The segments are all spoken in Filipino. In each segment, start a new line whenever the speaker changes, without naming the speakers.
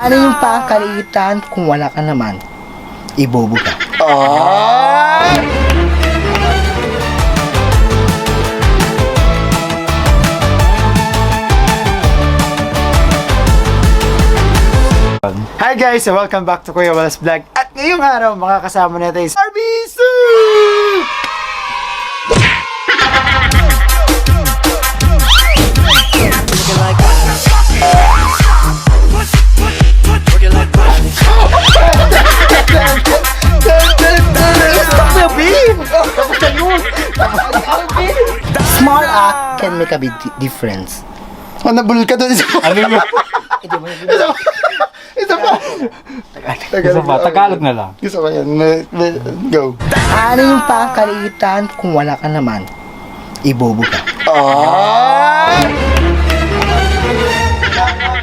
Ano yung pakalitan kung wala ka naman? Ibobo ka.
Hi guys! So welcome back to Kuya Wallace Vlog. At ngayong araw, makakasama natin si Arbisu!
Small act can make a big difference.
Oh, nabulol ka doon.
Ano yun?
Isa pa.
Isa pa, Tagalog na lang.
Gusto ko yan. Go.
Ano yung pakalitan kung wala ka naman? Ibobo ka.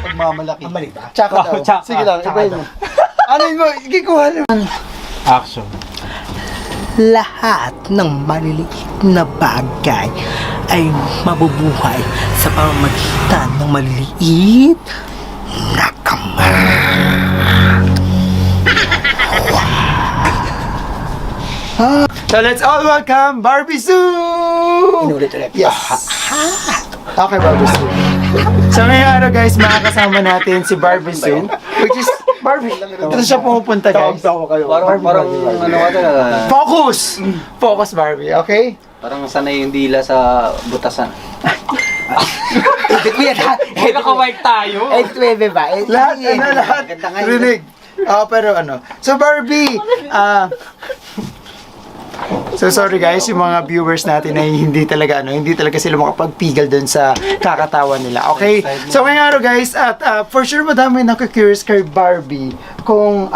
Pagmamalaki.
Mali ba?
Tsaka daw.
Tsaka.
Sige lang,
Tsaka
ibahin mo. Ano yun mo? Ikikuha naman.
Action.
Lahat ng maliliit na bagay ay mabubuhay sa pamamagitan ng maliliit na kamay.
So let's all welcome Barbie Sue!
Inulit-ulit.
Yes. Okay, Barbie Sue. So ngayong araw guys, makakasama natin si Barbie Sue, which is Barbie. Ito siya pumupunta guys.
Parang ano ka talaga.
Focus! Focus Barbie, okay?
Parang sanay yung dila sa butasan.
Edit mo yan ha?
Naka-mic tayo.
Edit mo yan ba?
Lahat, rinig. Pero ano. So Barbie, so sorry guys, yung mga viewers natin ay hindi talaga sila makapagpigil dun sa kakatawa nila. Okay? So ngayong araw guys, at for sure madami nakaka-curious kay Barbie kung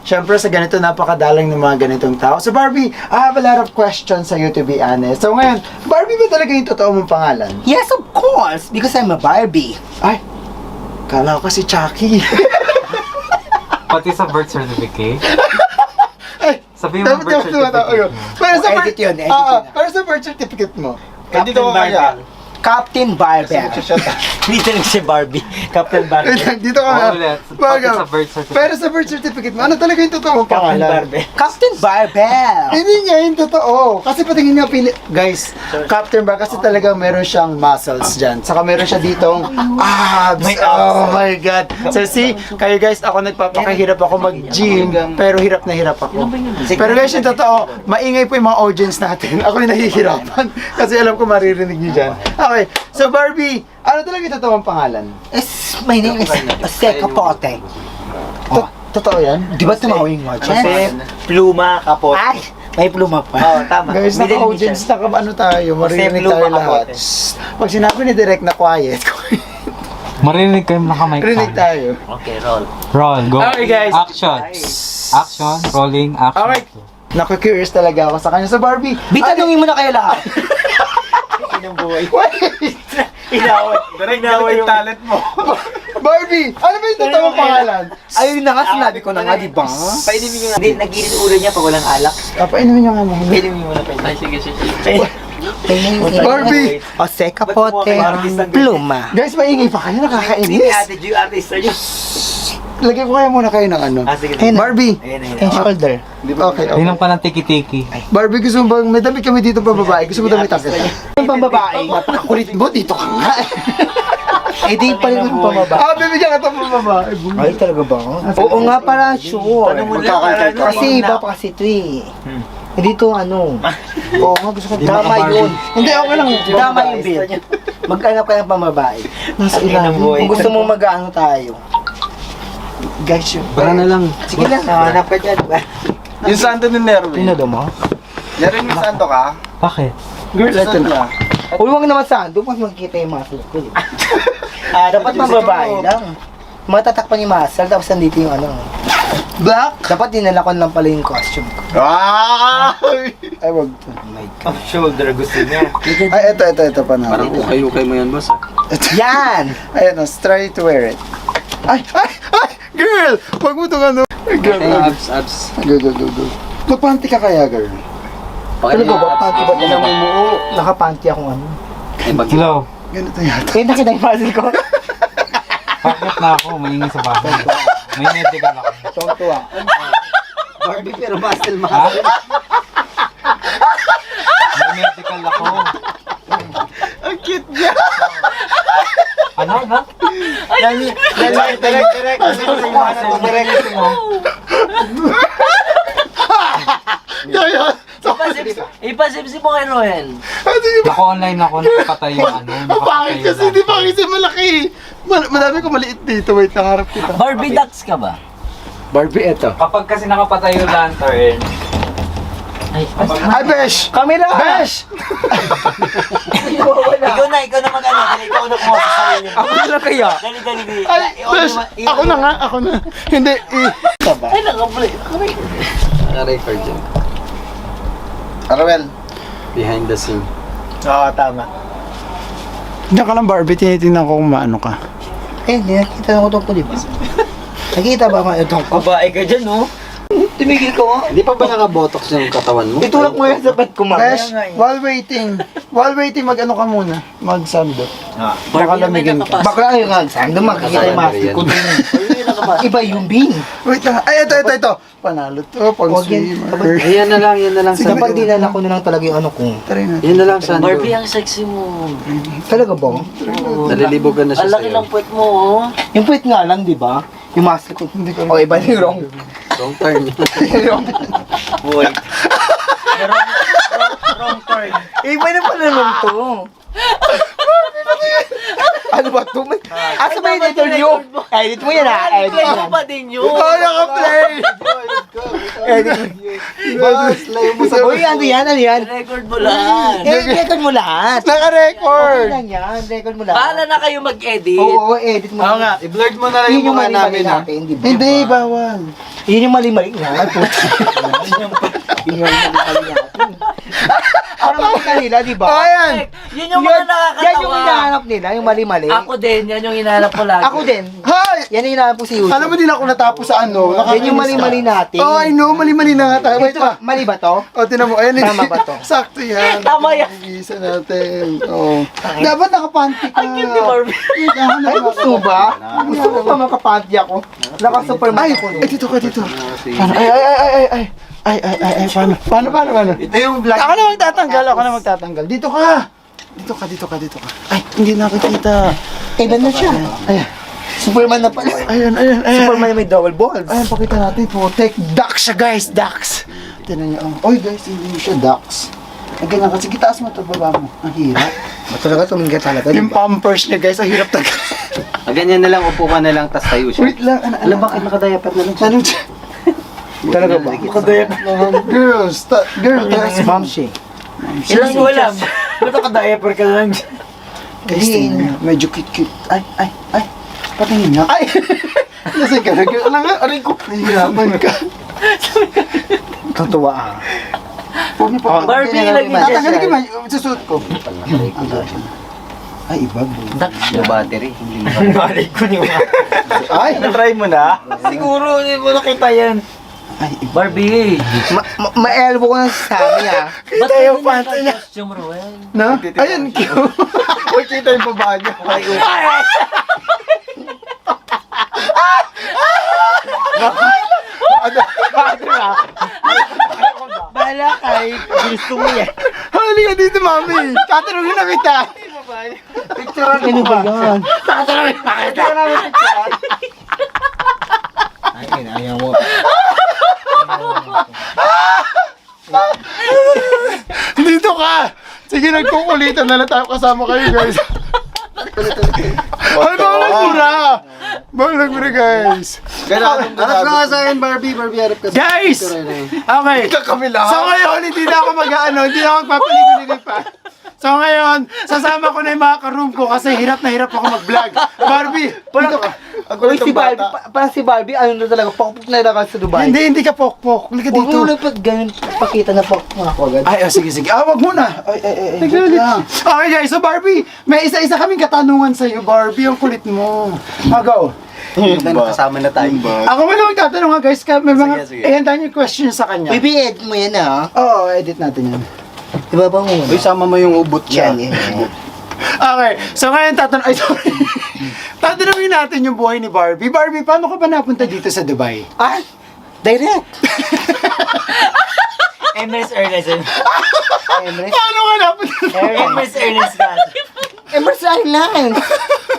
syempre sa ganito napakadalang ng mga ganitong tao. So Barbie, I have a lot of questions sa you to be honest. So ngayon, Barbie ba talaga yung totoo mong pangalan?
Yes, of course! Because I'm a Barbie.
Ay, kala ko si Chucky.
Pati sa birth certificate.
Ay,
Sabihin mo birth certificate mo.
Edit yun, edit yun.
Pero sa birth certificate mo.
Captain Barbell. Captain Barbell. Dito lang si Barbie. Captain Barbell.
Dito ka na.
Ulit.
Baga.
Pati sa birth certificate.
Pero sa birth certificate mo, ano talaga yung totoo mong pangalan?
Captain Barbell.
Hindi niya yung totoo. Kasi patingin niya guys, Captain Bar kasi talagang meron siyang muscles dyan. Saka meron siya ditong abs. Oh my God. So see, kayo guys, ako nagpapakahirap ako mag-gym, pero hirap na hirap ako. Pero guys, yung totoo, maingay po yung mga audience natin. Ako yung nahihirapan. Kasi alam ko maririnig niyo dyan. Okay, so Barbie, ano talaga yung totoong pangalan?
My name is Seka Pote.
Totoo yan?
Di ba tumawing mo?
Kasi pluma kapot.
Ay, may pluma pa.
Oo, tama.
Guys, naka-audience na ano tayo, maririnig tayo lahat. Shhh. Pag sinabi ni Direk na quiet,
Marinig kayo naka-mic
rinig tayo.
Okay, roll.
Roll, go.
Okay, guys.
Action. Action, rolling, action.
Alright. Naku-curious talaga ako sa kanya. So Barbie,
Bitanungin mo na kayo lahat.
wait!
Inaway yung talent mo.
Barbie, ano ba yung totoong pangalan?
Ayun na nga, sinabi ko na nga, di ba?
Painimin mo nga. Hindi, nagilid ulo niya pag walang alak.
Painumin niyo nga mo.
Painimin mo na painimin. Ay, sige.
Barbie!
O Seka Pote, pluma.
Guys, maingay pa kayo,
Hindi,
nakakainis.
ate Ju, artista niyo.
Lagyan ko kaya muna kayo ng ano.
Sige.
Ayun na.
Barbie!
And shoulder.
Okay, okay.
Tingnan pa ng tiki-tiki.
Barbie, gusto mo bang, may damit kami dito pa babae. Gusto mo damit ako?
Yung pambabae.
Napakakulit mo, dito ka nga.
Eh di pa rin yung pambabae.
Bibigyan ka ito pa babae.
Ay, talaga ba? Oo nga para sure.
Ano mo lang?
Kasi iba pa kasi ito eh. Eh dito ano. Oo nga, gusto ko. Tama yun.
Hindi, okay lang.
Tama yung bill. Maghanap ka ng pambabae.
Nasa ilang
Kung gusto mong mag-ano tayo.
Guys, yun.
Para na lang.
Sige lang.
Hanap ka dyan.
Yung santo ni Nerwin.
Pinado mo?
Meron yung santo ka?
Bakit?
Girl, ito na.
Uy, huwag naman saan. Doon mas magkikita yung muscle ko. Dapat mababae lang. Matatakpan yung muscle, tapos nandito yung ano.
Black?
Dapat dinala ko lang pala yung costume ko.
Ay, wag.
Oh my God.
Shoulder gusto niya.
Ay, ito pa na.
Parang ukay-ukay mo yan, boss.
Yan!
Ayan, try to wear it. Ay! Girl! Wag mo itong ano. Girl,
Abs.
go. Magpanty ka kaya, girl? Talaga ba? Panty ba
Yan ang mumuo. Nakapanty akong ano.
Hello.
Ganito yata.
Eh, nakita yung muscle ko.
Bakit Dapat na ako, maingay sa bahay. May medical ako.
Tuwa.
Barbie pero muscle
Ha? May medical ako.
Ang cute niya.
Ano?
Direct.
Kaya,
Ipasipsip mo kay Roel.
Naka-online ako, nakapatay yung ano.
bakit kasi hindi pa kasi malaki. Madami ko maliit dito. Wait, nangarap kita.
Barbie ducks ka ba?
Barbie, eto.
Kapag kasi nakapatay yung lantern,
Ay,
Ay, Besh!
Camera!
Besh!
ikaw na mag-ano. Ikaw na kumuha sa sarili mo.
Ako na kaya?
Dali.
Ay, Besh! Ako na nga, ako na. Hindi,
Ay, nakaplay.
Naka-record dyan.
Arwel.
Behind the scene.
Oo, tama.
Diyan ka lang, Barbie. Tinitingnan ko kung maano ka.
Eh, nakita ko itong di ba? Nakita ba mga itong ko?
Babae ka dyan, no?
Tumigil ko nga.
Hindi pa ba nakabotox yung katawan mo?
Itulak mo yan sa ba't ko
Besh, while waiting, mag-ano ka muna. Mag-sandot.
Barbie na may
lamigin ka.
nakapasok.
Bakla yung nga, saan doon makikita yung mask ko doon. Iba yung bin.
Wait lang. Ay, ito. Panalo to. Pang
Huwag yan.
swimmer.
Yan na lang.
Kapag dinala ko na lang talaga yung ano ko.
Try natin.
Yan na lang, Sando.
Barbie, ang sexy mo.
Talaga ba?
Nalilibogan na siya
Ang laki
sa'yo.
ng puwet mo, oh.
Yung puwit nga lang, di ba? Yung mask ko. O, iba yung wrong.
Wrong turn.
Boy. Wrong turn. Iba na pala naman to. Ano ba ito? Asa ba yung editor nyo? Edit mo yan ha? Edit mo yan.
pa din yun.
Oh, naka-play!
Edit mo. Uy, ano yan?
Record mo lang.
Record mo lahat. Okay
Naka-record!
lang yan. Record mo lahat.
Bahala na kayo mag-edit.
Oo, edit mo.
Oo nga.
I-blurred mo na lang
Yun
yung
yung
mukha
mali-mali
namin, ha?
natin, di ba?
Hindi, bawal.
Yun yung mali-mali na. Yun yung mali-mali natin. Parang mga kanila, di ba?
Oh, ayan!
Yun yung mga nakakatawa.
Yan yung hinahanap nila, yung mali-mali.
Ako din, yan yung hinahanap ko lagi.
Ako din.
Hi!
Yan yung hinahanap ko si Yusuf.
Alam mo din ako natapos sa ano?
Yan yung mali-mali natin.
Oh, I know. Mali-mali na nga tayo. Wait
Ito,
pa.
mali ba to?
O, tinan mo. Ayan,
Tama ba to?
Sakto yan.
Tama yan.
Isa natin. Oh. Dapat nakapanty ka.
Ang cute ni Barbie.
Wait, ako na
Ay, gusto ba? Gusto mo pa makapanty ako? Naka-superman
Ay,
ako.
dito ka, dito. Paano? Ay, paano?
Ito yung vlog.
Ako na magtatanggal. Dito ka. Dito ka. Ay, hindi nakikita.
Iba na siya.
Ayan.
Superman na pala.
Ayan.
Superman na may double balls.
Ayan, pakita natin po. Ducks siya, guys. Ducks. Tinan niyo. Oy, guys, hindi siya ducks. Ang ganyan kasi, kitaas mo ito, baba mo. Ang hirap.
Talaga tumingga talaga.
Yung pampers niya, guys, ang hirap talaga.
Ganyan na lang, upo ka na lang, tas tayo siya.
Wait lang.
Alam, bakit nakadayapat na lang siya?
Anong siya?
Talaga ba?
Girls, guys,
Mamshi.
Ilang mo alam. Ba't naka-diaper ka lang?
guys, tingnan niyo. Medyo cute. Ay. Patingin nga. Ay! Kasi ka, alam nga, aray ko. Nahihirapan ka.
Totoo ah.
Pumi pa.
Barbie, lagi niya
Tatanggalin ko
siya.
ba? Susuot ko. Ay, iba.
Yung battery, hindi mo.
Balik ko niyo nga.
Ay!
Na-try mo na? Siguro, hindi mo nakita yan.
Ay, iba.
Barbie.
Ma-elbow ko na sa amin ah.
Kita yung panta niya.
Costume, Roel.
No? Ayan, cute. Uy, kita yung baba niya.
Bahala kay. Gusto mo yan.
Halika dito, mami. Tatanungin na kita. Picturean
Ano
mo
ba
ba?
yan?
Tatanungin na kita.
Ay, ayaw mo.
Dito ka! Sige, nagkukulitan na lang tayo kasama kayo, guys. Ay, bawal nagmura! Bawal nagmura, guys.
Harap na nga sa akin, Barbie. Barbie, harap ka.
Guys! Okay. So ngayon, hindi na ako hindi na ako magpapaligoy pa. So ngayon, sasama ko na yung mga ka-room ko kasi hirap na hirap ako mag-vlog. Barbie, dito ka.
Uy, si Barbie, parang si Barbie, ano na talaga, pokpok na lang sa Dubai.
Hindi ka pokpok. Halika
Huwag
dito.
mo lang pag ganun, pakita na pokpok ako agad.
Ay, sige. Wag muna. Ay. Okay guys, so Barbie, may isa-isa kaming katanungan sa'yo, Barbie. Ang kulit mo. Go.
Kasama na tayo.
Ako mo lang magtatanong ha guys, may mga,
Sige.
ihantahan yung question sa kanya.
Bibi-edit mo yan ah.
Oo, edit natin yan.
Diba ba mo?
Uy, sama mo yung ubot niya.
Yan.
Okay, so ngayon tatanungin natin yung buhay ni Barbie. Barbie, paano ka ba napunta dito sa Dubai?
Ah, direct.
Emirates Airlines.
Emirates.
Paano ka napunta?
Emirates Airlines ka.
Emirates Airlines.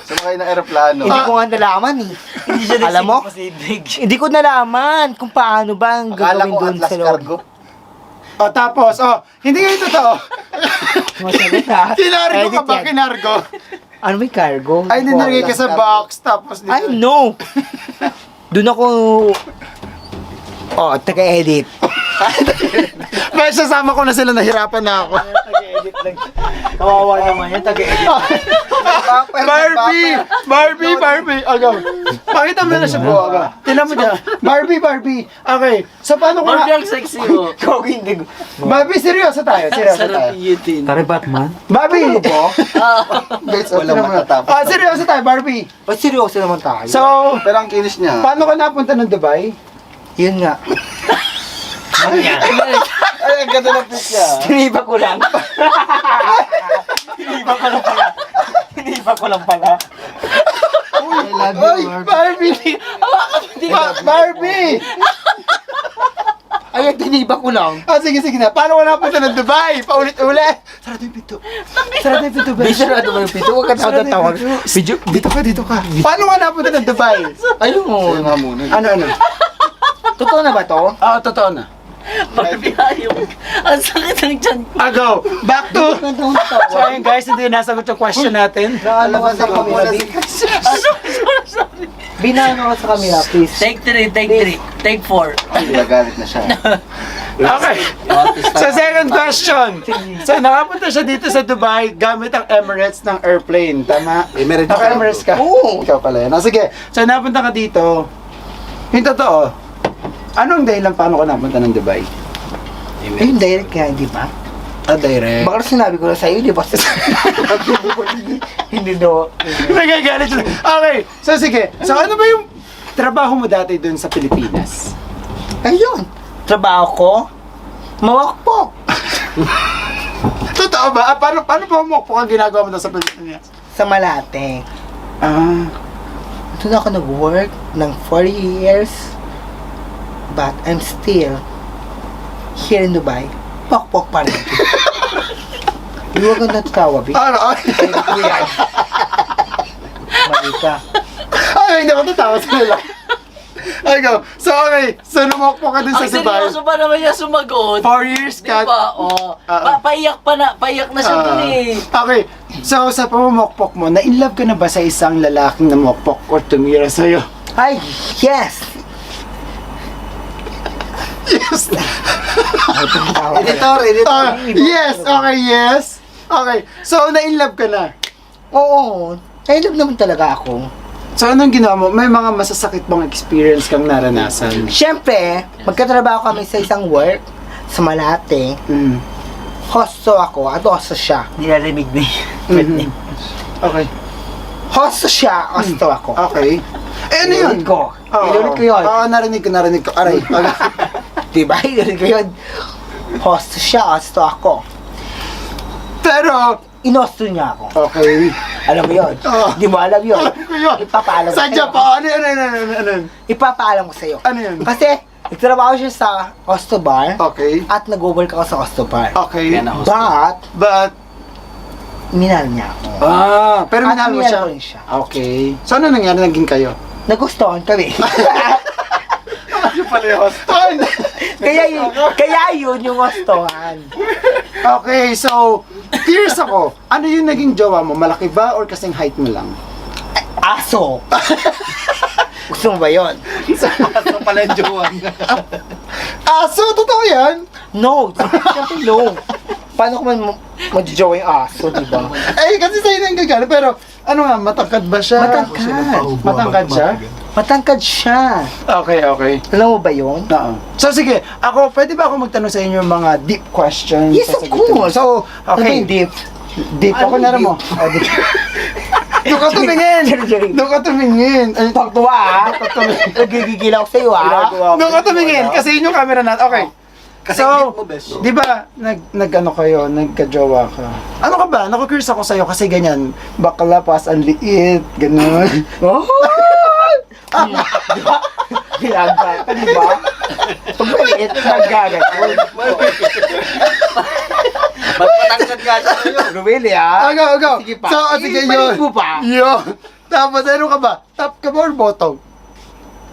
Sumakay ng aeroplano.
Hindi ko nga nalaman eh.
Hindi siya
Alam mo?
Pacific.
Hindi ko nalaman kung paano ba ang
Akala
gagawin
ko
doon
Atlas
sa loob.
Cargo.
O tapos, hindi nga ito totoo.
Masagot ha.
Kinargo ka
Edit
ba?
yan.
Kinargo?
Ano may cargo?
Ay, ninarigay ka sa box, tapos dito.
Ay, no! Doon ako... Oh, taga-edit.
May sasama ko na sila, nahirapan na ako.
Kawawa naman yan, taga-edit.
Barbie! Agaw. Pakita mo na siya po, agaw. Tinan mo niya. Barbie. Okay, so paano ko
Barbie
nga...
ang sexy mo.
Hindi ko.
Barbie, seryoso tayo.
Tari Batman?
Barbie! po? Guys,
Walang matatapos.
seryoso tayo, Barbie.
O, seryoso naman tayo.
So,
Pero ang kinis niya.
paano ka napunta ng Dubai?
Yun nga.
Ay, ang ganda ng pitch niya.
Hiniba ko lang. Hiniba ko lang pala.
Ay, Barbie! Barbie!
Ay, hiniba ko lang.
Sige na. Paano ka napunta ng Dubai? Paulit-ulit. Sarado yung pinto.
Bisarado ba yung pito? Huwag ka tawag.
Dito ka. Paano ka napunta ng Dubai?
Ayun mo.
Yung nga muna.
Ano?
Totoo na ba to?
Oo, totoo na.
Barbie ayaw. Ang sakit ng tiyan.
Go. Back to... So ayun guys, hindi nasagot yung question natin.
Ano ka sa camera? Binano ka sa camera, please.
Take 3, take 4.
Nagalit na siya.
Okay. So second question. So nakapunta siya dito sa Dubai gamit ang Emirates ng airplane. Tama?
Emirates
Naka-Emirates ka? Oo. Ikaw pala yan. Sige. So napunta ka dito. Yung totoo. Anong dahilan paano ka napunta ng Dubai?
Ayun, direct kaya, di ba?
Direct.
Baka sinabi ko na sa'yo, di ba? Hindi do.
Nagagalit siya. Okay. So sige. So ano ba yung trabaho mo dati dun sa Pilipinas?
Ayun. Trabaho ko, mawakpok.
Totoo ba? Paano pa mo ang ginagawa mo dun sa Pilipinas?
Sa Malate. Doon ako nag-work ng 4 years. But I'm still here in Dubai. Pok-pok pa rin. Huwag kang natatawa, Bi.
Ano?
Mali ka.
Ay, hindi ako tatawa sa nila. Ay, go. So, okay. So, lumokpo ka dun sa
Ang
Dubai.
seryoso pa naman niya sumagot.
4 years
Di
ka.
ba? Oh. Paiyak na siya dun eh.
Okay. So, sa pamumokpok mo, na-inlove ka na ba sa isang lalaking na mokpok or tumira sa'yo?
Ay, yes!
Yes.
Editor.
Yes. Okay, yes. Okay. So, na-inlove ka na.
Oo. I love naman talaga ako.
So, anong ginawa mo? May mga masasakit bang experience kang naranasan?
Siyempre, magkatrabaho kami sa isang work sa Malate.
Mm.
Hosto ako at hosto siya.
Nilarinig na
Mhm. Okay.
Hosto siya, hosto ako.
Okay. Eh, ano yun?
Inulit ko.
Oo.
Inulit ko yun.
Oo, narinig ko. Aray.
Diba? Inulit ko yun. Hosto siya, hosto ako.
Pero,
Inosto niya ako.
okay.
Alam mo yun?
Oo.
Di mo alam yun?
Alam ko yun.
Ipapaalam ko
Sadya
sa'yo.
pa. Ano?
Ipapaalam ko sa'yo.
Ano yun?
Kasi, nagtrabaho siya sa hosto bar
Okay.
at nag-work ako sa hosto bar.
Okay.
But,
But,
minahal niya ako.
pero
At
minahal mo
minahal
siya.
ko rin siya.
Okay. So, ano nangyari? Naging kayo?
Nagustuhan kami.
Yung pala yung host.
kaya yun yung hostohan.
Okay, so, curious ako. Ano yung naging jowa mo? Malaki ba or kasing height mo lang?
Aso. Gusto mo ba yun?
Ano pala yung jowa?
Aso, totoo yan?
No. Siyempre no. Paano ko man mag-jowa yung aso, di ba?
Eh, kasi sa'yo nang gagana. Pero, ano nga, matangkad ba siya? Matangkad siya?
Matangkad siya.
Okay.
Alam mo ba yun?
Oo. So, sige. Pwede ba ako magtanong sa inyo yung mga deep questions?
Yes, of
Sasagutin mo?
course.
So, okay.
Deep.
Deep. Ako na rin mo. Doon ka tumingin! Doon ka tumingin! Ay,
Pagtuwa ah. Nagigigil ako sa'yo ah.
Doon ka tumingin! Kasi yun yung camera natin. Okay.
Kasi
So,
mo, besh.
di ba, nag-ano kayo, nagka-jowa ka? Ano ka ba? Naku-curious ako sa'yo kasi ganyan, bakla pas, ang liit, gano'n. Oh!
Ginagawa ka, di ba? Pag maliit, nagagat mo.
Ba't matangkad ka sa iyo?
Rumeli, ha?
Go.
Sige pa.
So, sige
Ibalik
yun.
mo pa.
Yun. Tapos, ano ka ba? Top ka ba or bottom?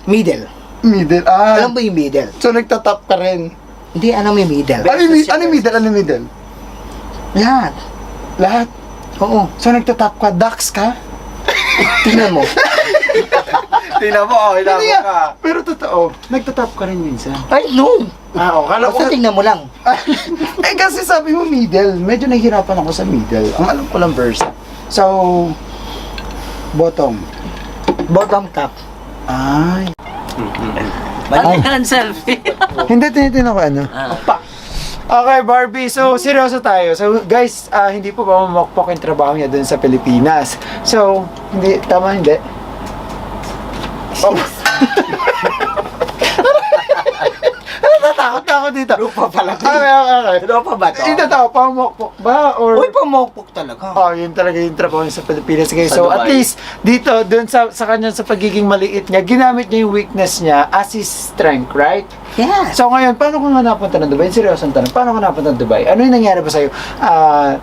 Middle.
Middle.
Alam mo yung middle?
So, nagtatop ka rin.
Hindi, alam mo yung middle.
Ano yung middle? Ano yung middle?
Lahat.
Lahat.
Oo.
So, nagtatop ka? Ducks ka?
Tingnan mo.
Tingnan mo, oh,
Hindi
hinabo ka.
nga. Pero totoo, nagtatop ka rin minsan.
Ay, no.
Kala ko.
Basta tingnan mo lang.
Eh, kasi sabi mo middle. Medyo nahihirapan ako sa middle. Ang alam ko lang verse. So, bottom.
Bottom top.
Ay.
Mali ka ng selfie.
Hindi, tinitin ako ano. Okay, Barbie. So, seryoso tayo. So, guys, hindi po ba mamokpok yung trabaho niya dun sa Pilipinas? So, hindi, tama, hindi? Oh. Natatakot na ako dito.
Lupa pala.
Okay.
Lupa ba to?
Hindi tao, pamokpok ba? Or...
Uy, pamokpok talaga.
Oh, yun talaga yung trabaho niya sa Pilipinas. Guys.
Sa
So,
Dubai.
at least, dito, dun sa kanya, sa pagiging maliit niya, ginamit niya yung weakness niya as his strength, right?
Yeah.
So ngayon, paano ka nga napunta ng Dubai? Seryosong tanong, paano ka napunta ng Dubai? Ano yung nangyari ba sa'yo?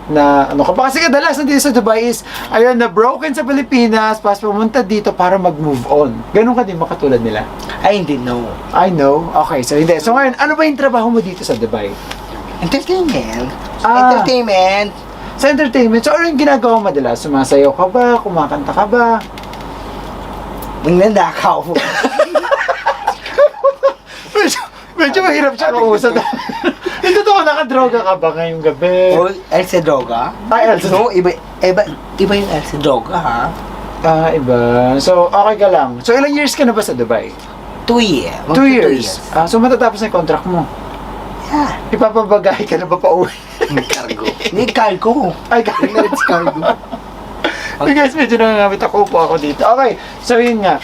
Na ano ka ba? Kasi kadalasan dito sa Dubai is, ayun, na broken sa Pilipinas, pas pumunta dito para mag-move on. Ganun ka din ba katulad nila?
I didn't know.
I know. Okay, so hindi. So ngayon, ano ba yung trabaho mo dito sa Dubai?
Entertainment.
Ah.
Entertainment.
Sa entertainment, so ano yung ginagawa mo madalas? Sumasayaw ka ba? Kumakanta ka ba?
Magnandakaw.
Medyo mahirap siya kausap. Yung totoo, nakadroga ka ba ngayong gabi?
O, Elsa Droga?
Ay, Elsa.
No, iba yung Elsa Droga, ha?
Iba. So, okay ka lang. So, ilang years ka na ba sa Dubai?
2 years.
2 years. So, matatapos na yung contract mo.
Yeah.
Ipapabagay ka na ba pa uwi?
Cargo.
Hindi, cargo.
Ay, cargo.
Cargo.
Okay guys, medyo nangangamit ako po ako dito. Okay, so yun nga.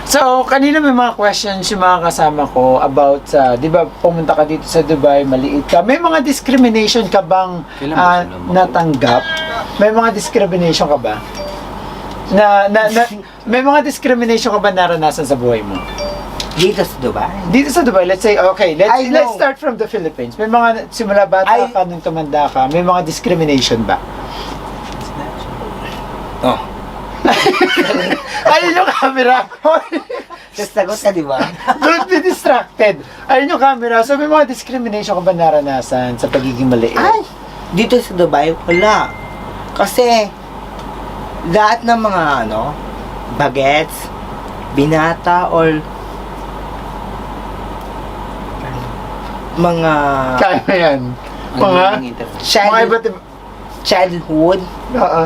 So, kanina may mga questions yung mga kasama ko about sa, di ba, pumunta ka dito sa Dubai, maliit ka. May mga discrimination ka bang natanggap? May mga discrimination ka ba? May mga discrimination ka ba naranasan sa buhay mo?
Dito sa Dubai.
Dito sa Dubai, let's say, okay,
I know.
let's start from the Philippines. May mga, simula bata ka nung tumanda ka, may mga discrimination ba?
Oh.
Ayun yung camera.
Sasagot ka, di ba?
Don't be distracted. Ayun yung camera. So, may mga discrimination ka ba naranasan sa pagiging maliit?
Ay, dito sa Dubai, wala. Kasi, lahat ng mga, bagets, binata, or mga
Kaya mo yan. Mga
childhood,
Oo.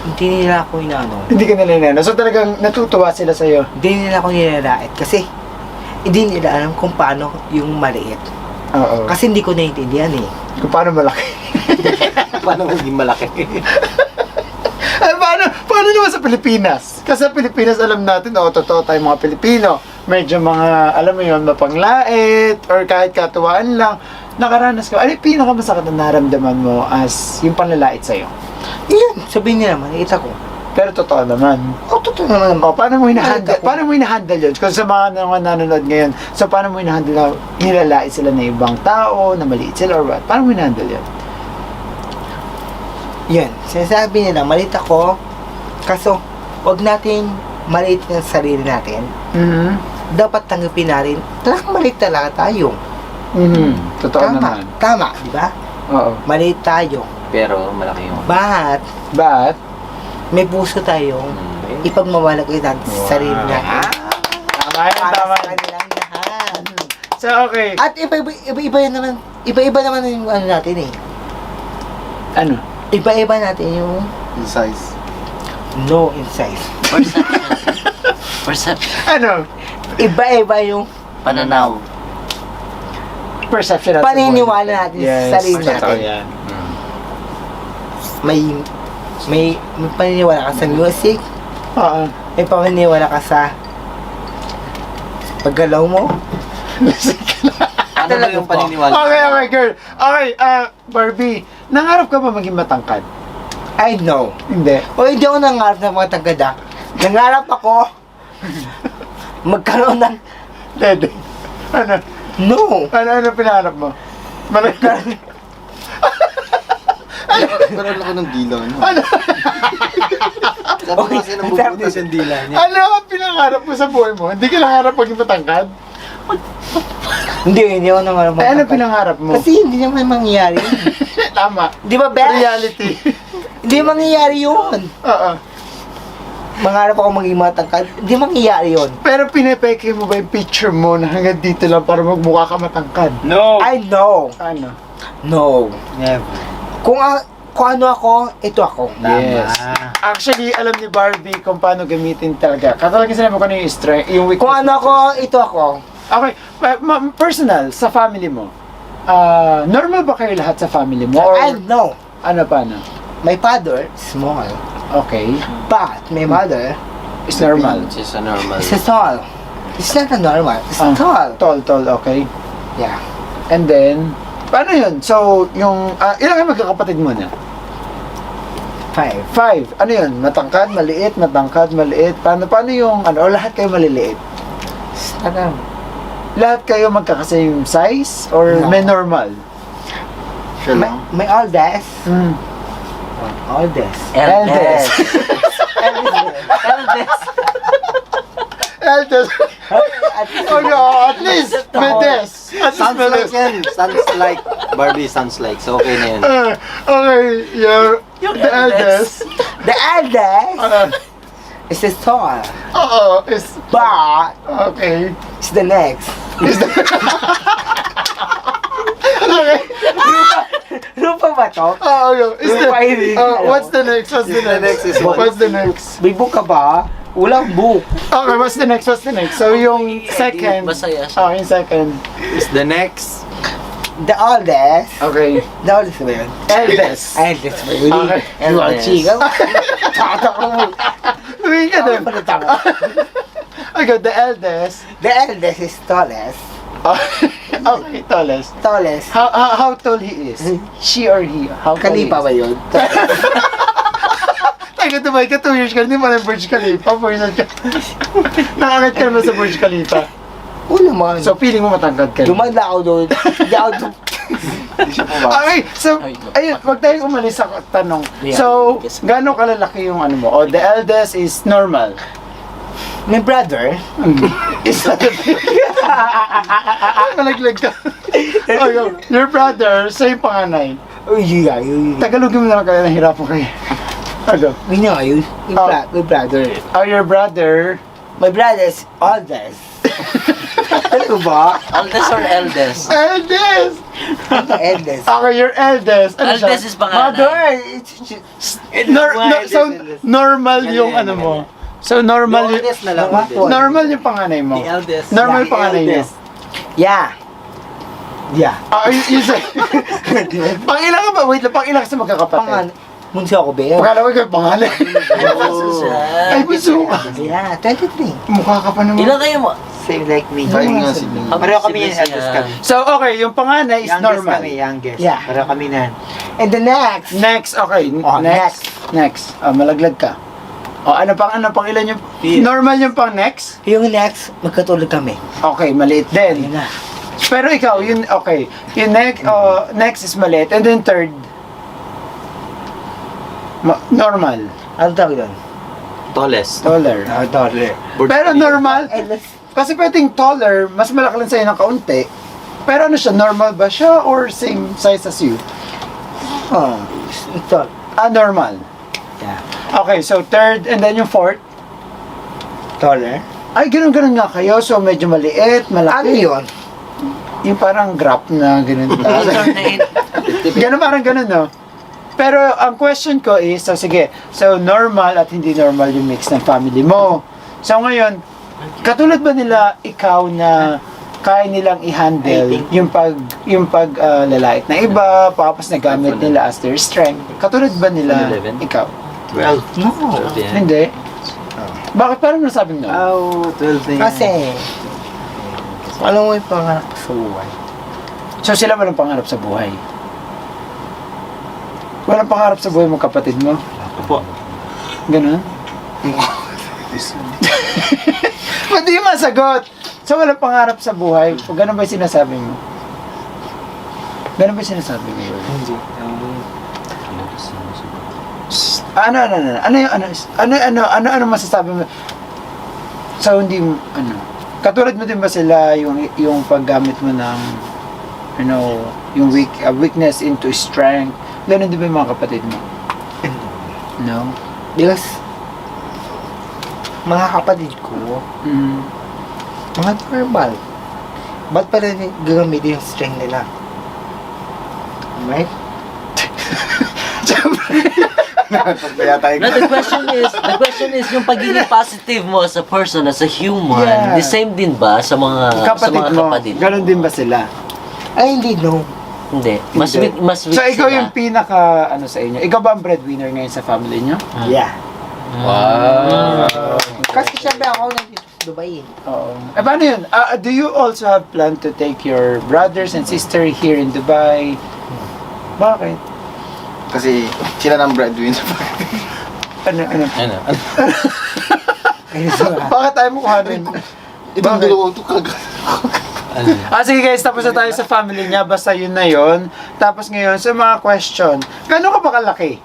hindi nila ako
Hindi ka nalinano. So, talagang natutuwa sila sa'yo.
hindi nila ako nilalait. Kasi, hindi nila alam kung paano yung maliit.
Oo.
Kasi hindi ko naiintindihan eh.
Kung paano malaki.
Paano maging malaki?
Ay, paano naman sa Pilipinas? Kasi sa Pilipinas, alam natin, totoo tayo mga Pilipino. Medyo mga, alam mo yun, mapanglait, or kahit katuwaan lang. Nakaranas ka. Ano yung pinakamasakit na naramdaman mo as yung panlalait sa'yo?
Yun, sabihin nila, maliit ako.
Pero totoo naman.
Totoo naman.
Paano mo hinahandle?
Maliit ako.
Paano mo hinahandle yun? Kung sa mga nanonood ngayon, so paano mo hinahandle na nilalait sila na ibang tao, na maliit sila or what? Paano mo hinahandle yun?
Yan, sinasabi nila, maliit ako, kaso, wag natin maliit ng sarili natin.
Mm-hmm.
Dapat tanggapin natin, talagang maliit talaga tayo.
Mm-hmm. Totoo naman.
Tama, di ba?
Oo.
Maliit tayo.
Pero malaki yung...
But,
May puso tayong ipagmamalaki natin sa sarili natin.
tama yan,
Para
tama.
sa kanilang lahat.
So, okay.
At iba-iba naman yung ano natin eh.
Ano?
Iba-iba natin yung
Size.
no in size.
Perception.
Ano?
Iba-iba yung
Pananaw.
Perception natin.
paniniwala natin sa sarili
totoo
natin.
yan.
May paniniwala ka sa music,
Oo.
may paniniwala ka sa paggalaw mo,
Ano ba yung paniniwala?
Okay, girl. Okay, Barbie, nangarap ka ba maging matangkad?
I know.
Hindi.
O hindi ako nangarap ng mga tagada. Nangarap ako magkaroon ng
Dede. Ano?
no.
Ano pinangarap mo? Malaki.
Meron ako ng dila, no?
Ano?
Sabi kasi nang bubutas yung dila niya.
Ano ang pinangarap mo sa buhay mo? Hindi ka nangarap maging matangkad?
Hindi ako nangarap
Eh, ano
magtangkad.
pinangarap mo?
Kasi hindi naman mangyayari yun.
Tama.
Di ba, Beth?
Reality.
Hindi mangyayari yun.
Oo.
Mangarap ako maging matangkad. Hindi mangyayari yun.
Pero pinepeke mo ba yung picture mo na hanggang dito lang para magmukha ka matangkad?
No!
I know.
Ano?
No.
Never.
Kung ano ako, ito ako.
Yes. Actually, alam ni Barbie kung paano gamitin talaga. Katalaga sinabi ko na yung strength, yung weakness.
Kung ano ako, ito ako.
Okay, personal, sa family mo. Normal ba kayo lahat sa family mo? Or
I know.
ano pa na?
My father, small.
Okay.
But my mother,
It's normal.
Which is a normal.
is tall. It's not a normal. It's
Ah.
tall.
Tall, okay.
Yeah.
And then, paano yun? So, yung, ilan kayo magkakapatid mo na?
5.
5. Ano yun? Matangkad, maliit. Paano yung, o lahat kayo maliliit?
Ano?
Lahat kayo magkakasame size? Or
No.
may normal?
Siya lang.
My oldest.
Hmm.
Oldest.
Eldest. Eldest. Oh no, at least may des. At least
Sounds
may
like
des.
yan. Sounds like. Barbie sounds like. So okay na yun.
Okay, you're the eldest.
The eldest
Uh,
is tall.
Oo, is,
But
okay.
it's the next.
Okay.
Rupa ba to?
Is the,
Lupa yun.
what's the next? What's the next?
next is what?
What's the next?
May book ka ba? Walang book.
Okay, what's the next? So yung second.
Masaya siya.
Okay, yung second.
Is the next.
The oldest.
Okay.
The oldest ba yun?
Eldest.
Eldest ba yun?
Okay.
Eldest. Chica. Tatak mo.
Tumingin ka din.
Ano
Okay, the eldest.
The eldest is tallest.
Okay, tallest.
Tallest.
How tall he is? She or he? How tall he
Kalipa
is?
ba yun?
Ay, katubay ka 2 years ka, hindi mo alam Burj Khalifa. Nakakit ka naman sa Burj Khalifa.
Oo naman.
So, feeling mo matangkad ka.
Lumanda ako doon. Hindi ako doon.
Hindi siya pumapasok.
Okay, so, ayun, wag tayong umalis sa tanong. So, gaano kalalaki yung ano mo? O, the eldest is normal.
My brother,
Is that Malaglag ka. Okay, your brother, sa yung panganay. Tagalogin mo na lang kaya nahirapan kayo. Ano?
Ganyan nga yun. My brother.
Your brother,
My brother is oldest. Ano ba?
Oldest or eldest?
eldest!
Eldest.
Okay, your eldest. Ano siya?
Eldest is panganay.
Mother!
So, normal yung ano mo. So, normal yung...
Eldest na lang.
Normal yung panganay mo.
The eldest.
Normal
Yeah,
panganay mo.
Yeah. Yeah.
You say... Pangilan ka ba? Wait lang, pangilan ka sa magkakapatid.
Pangan. Munso ako ba yun?
Pagkala ko ikaw pangalan. Ay, bunso ka.
Yeah, 23.
Mukha ka pa naman.
Ilan kayo mo?
Same like me.
Tayo nga sibling.
Pareho kami yung
Siblings
eldest
niya.
kami.
So, okay, yung panganay is
Youngest
normal.
kami, youngest.
Yeah.
Pareho kami na.
And the next,
Next, okay.
Oh,
Next. Malaglag ka. Ano pang ilan yung...
Fifth.
Normal yung pang next?
yung next, magkatulad kami.
Okay, maliit din.
Yun na.
Pero ikaw, yun, okay. Yung next is maliit. And then third, normal.
Ano tawag doon?
Tallest.
Taller.
Taller.
Burj
Pero
Khalifa.
normal,
Eldest.
kasi pwedeng taller, mas malaki lang sa'yo ng kaunti. Pero ano siya, normal ba siya or same size as you?
Oh, ito.
Normal.
Yeah.
Okay, so third and then yung fourth.
Taller.
Ay, ganun nga kayo. So medyo maliit, malaki.
Ano yun?
Yung parang graph na ganun. Parang ganun, no? Pero ang question ko is, so sige, so normal at hindi normal yung mix ng family mo. So ngayon, katulad ba nila ikaw na kaya nilang i-handle yung pag lalait na iba, tapos nagamit nila as their strength? Katulad ba nila
11?
ikaw?
12.
No.
12 yan.
Hindi. Bakit parang nasabing no?
Oh, 12 na yan.
Kasi, alam mo yung pangarap ko sa buhay.
So sila walang pangarap sa buhay. Walang pangarap sa buhay mo kapatid mo?
Opo.
Ganun? Ba't di masagot? So walang pangarap sa buhay? O ganun ba yung sinasabi mo? Ganun ba yung sinasabi mo?
Hindi.
Ano masasabi mo? So hindi mo, katulad mo din ba sila yung paggamit mo ng yung weakness into strength? Ganun din ba yung mga kapatid mo? No?
Because, mga kapatid ko, mga normal. Ba't pala gagamitin yung strength nila? Right?
No, the question is yung pagiging positive mo as a person, as a human,
Yeah.
the same din ba sa mga kapatid mo?
Ganun din ba sila?
Ay, hindi, no.
Hindi. Mas
Hindi.
weak, mas weak
So ikaw
sila.
yung pinaka sa inyo. Ikaw ba ang breadwinner ngayon sa family nyo?
Yeah.
Wow.
Kasi syempre ako nandito sa Dubai eh.
Oo. Eh, paano yun? Do you also have plan to take your brothers and sister here in Dubai? Bakit?
Kasi sila ng breadwinner.
Ano?
Ano?
Bakit tayo mo kuhanin?
Itong dalawang ito
Sige guys, tapos na tayo sa family niya. Basta yun na yun. Tapos ngayon, sa mga question. Gano'n ka ba kalaki?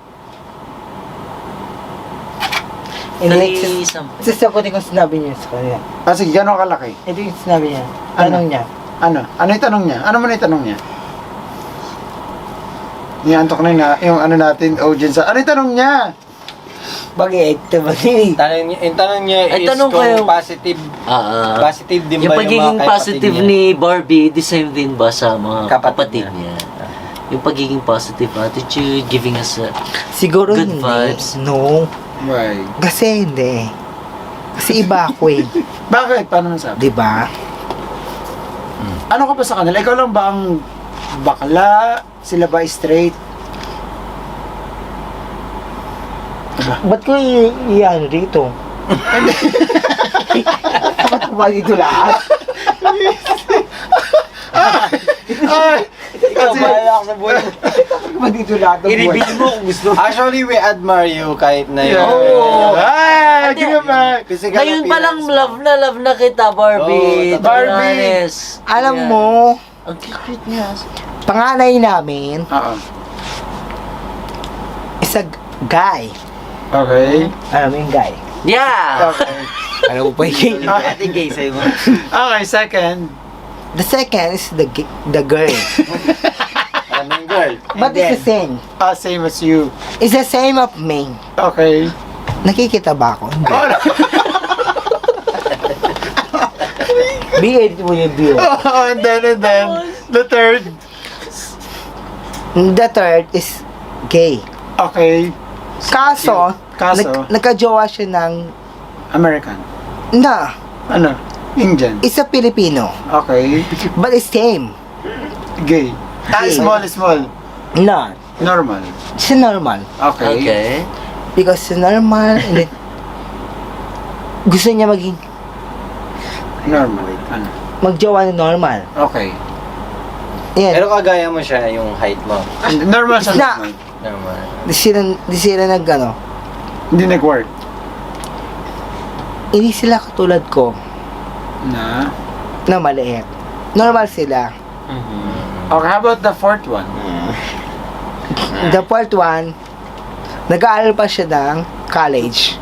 Hindi,
something.
sasagutin ko sinabi niya sa kanila.
Sige, gano'n ka kalaki?
Ito yung sinabi niya. Tanong niya.
Ano? Ano yung tanong niya? Ano mo na yung tanong niya? Niantok na yung ano natin, audience. Ano yung tanong niya?
Bakit?
Yung tanong niya
Ay,
is
tanong
kung
kayo.
positive din
Yung
ba yung
pagiging
mga
positive
kapatid
ni
niya?
Barbie, the same din ba sa mga
Kapatid
kapatid niya? Yung pagiging positive attitude, giving us a...
Siguro
Good
hindi.
vibes.
No.
Why?
Kasi hindi. Kasi iba ako eh.
Bakit? Paano masabi?
Diba?
Ano ka ba sa kanila? Ikaw lang ba ang bakla? Sila ba straight?
Ba't ko i-ano dito? Ba't ko ba dito lahat?
Ay! Kasi,
ako sa buhay.
Ba't ko ba dito lahat?
I-reveal mo kung gusto. Actually, we admire you kahit na yun.
oh! Ay!
Hindi.
Give back!
Physical
Ngayon pa lang
appearance.
love na kita, Barbie.
Oo,
To be
Barbie.
honest.
Alam
Yeah.
mo,
Ang cute niya.
panganay namin,
Oo.
isa guy.
Okay.
Alam mo yung guy?
Yeah!
Okay.
Alam mo pa yung
Ate gay sa'yo mo.
Okay, second.
The second is the girl.
Alam mo yung girl.
But it's the same.
Same as you.
It's the same of me.
Okay.
Nakikita ba ako? Hindi. Be it mo yung view.
And then, the third.
The third is gay.
Okay.
Kaso,
Kaso?
nagka-jowa siya ng,
American. Ano? Indian.
isa Pilipino.
Okay.
But it's same.
Gay.
Gay.
Small.
No.
Normal.
It's normal.
Okay.
Okay.
Because it's normal. And then, gusto niya maging,
Normal. Ano?
magjowa ng normal.
Okay.
Yan.
Pero kagaya mo siya yung height mo.
Normal sa
Na.
normal.
Naman.
Di sila nag, ano,
Hindi nag-work.
hindi sila katulad ko
Na.
na maliit. Normal sila.
Okay, how about the fourth one?
The fourth one, nag-aaral pa siya ng college.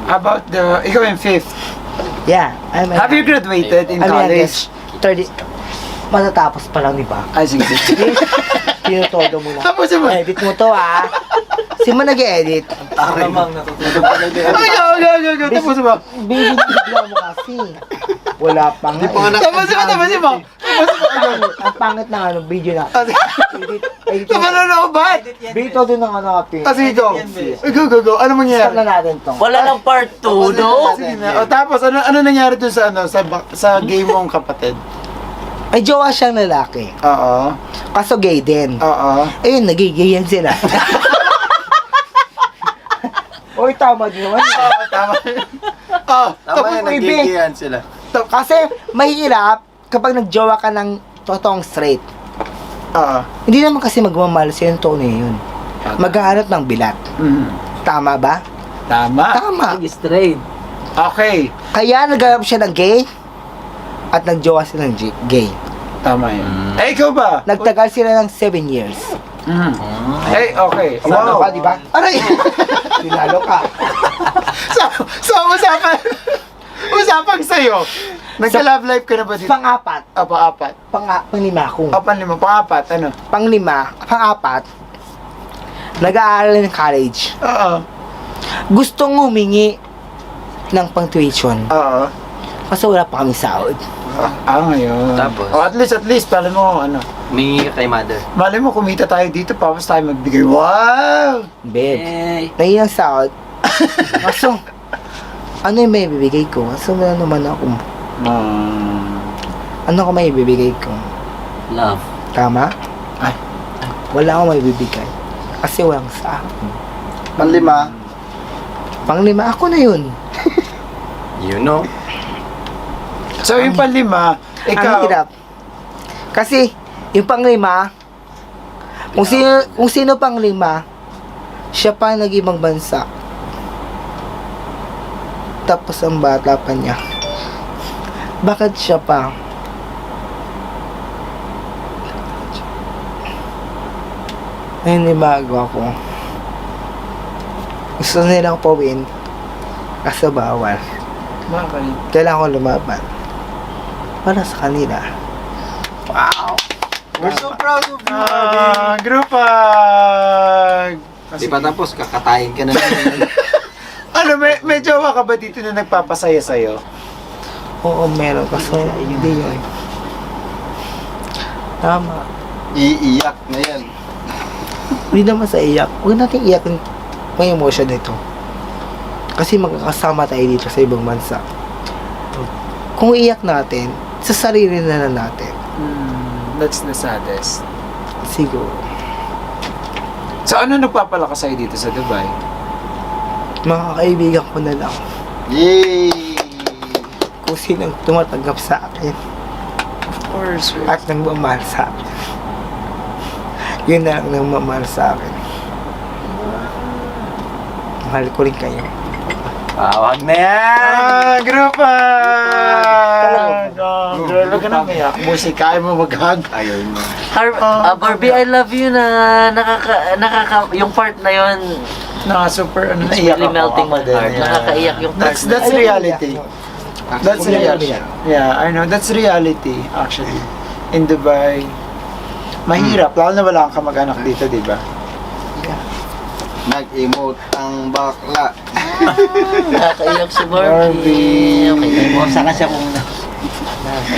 How about ikaw yung fifth?
Yeah.
Have you graduated in college?
30. Matatapos pa lang, di ba?
Ay, sige.
Tinutodo mo na.
Tapos mo.
Edit mo to, ah. Si mo nag-edit.
Tamang natutulog pa na din.
Ay, tapos mo.
Baby, bigla mo kasi. Wala pa nga.
Tapos mo.
Ang pangit na ano, video na. Edit
Tapos mo ba?
Video doon ng ano, api.
Kasi go. Go. Ano
Start
mangyari?
na natin to.
Wala lang part 2, no?
Sige na. O tapos, ano nangyari dun sa sa game mong kapatid?
May jowa siyang lalaki.
Oo.
Kaso gay din.
Oo.
Ayun, nagigayan sila. Oy, tama din naman.
Tama.
Tama
Tapos
yan,
may
nagigiyan sila.
Kasi mahirap kapag nagjowa ka ng totoong straight.
Oo.
Hindi naman kasi magmamahal sa yung tono yun. Maghahanap ng bilat. Tama ba?
Tama.
Tama.
Straight.
Okay.
Kaya naghanap siya ng gay at nagjowa sila ng gay.
Tama yun. Eh, ikaw ba?
Nagtagal sila ng 7 years.
Eh, okay.
Wow. Ka, di ba? Aray! Sinalo ka.
So, usapang sa'yo. Nagka-love life ka na ba dito?
Pang-apat.
Pang-apat.
Pang-lima kung.
Pang-lima. Pang-apat, ano?
Pang-apat. Nag-aaral ng college.
Oo.
Gustong humingi ng pang-tuition.
Oo.
Kasi wala pa kami sahod.
Ngayon.
Tapos?
Oh, at least, pala mo, ano.
Mingi ka kay mother.
Malay mo, kumita tayo dito, tapos tayo magbigay. Wow!
Bed. Nahihang sahod. Kaso, ano yung may bibigay ko? Kaso wala naman ako. Ano ko may bibigay ko?
Love.
Tama?
Ay.
Wala akong may bibigay. Kasi walang sahod.
Panlima.
Pang-lima, ako na yun.
You know?
So, yung panlima,
Ang
ikaw,
hirap. Kasi, yung pang-lima, kung sino pang-lima, siya pa nag-ibang bansa. Tapos ang bata pa niya. Bakit siya pa? Ayun yung bago ako. Gusto nilang pawin. Kaso bawal.
bakit?
Kailangan ko lumaban. Para sa kanila. Wow!
We're so proud of you.
Grupag!
Di pa tapos, kakatayin ka na.
Ano, may jowa ka ba dito na nagpapasaya sa'yo?
Oo, meron. Kaso hindi yun. Tama.
Iiyak na yan.
Hindi naman sa iyak. Huwag natin iyak yung may emotion nito. Kasi magkakasama tayo dito sa ibang bansa. Kung iyak natin, sa sarili na lang natin.
That's the saddest.
Siguro.
So, ano nagpapalakas sa'yo dito sa Dubai?
Mga kaibigan ko na lang.
Yay!
Kung sinong tumatanggap sa akin.
Of course.
At nagmamahal sa akin. Yun na lang nagmamahal sa akin. Mahal ko rin kayo.
Wag na yan!
Grupag! Girl, huwag ka na umiyak. Musika, mo mag-hug.
Ayaw mo.
Barbie, I love you na yung part na yun,
Super, ano,
it's
naiyak
really melting my
Ako din,
heart.
yeah.
Nakakaiyak yung part
That's
na
Ayun,
reality.
iyak.
That's
Ayun,
reality.
iyak.
Yeah, I know. That's reality, actually. In Dubai. Mahirap, lalo na wala kang kamag-anak dito, di ba?
Nag-emote ang bakla.
nakakaiyak si
Barbie.
Barbie. Okay, saka siya muna.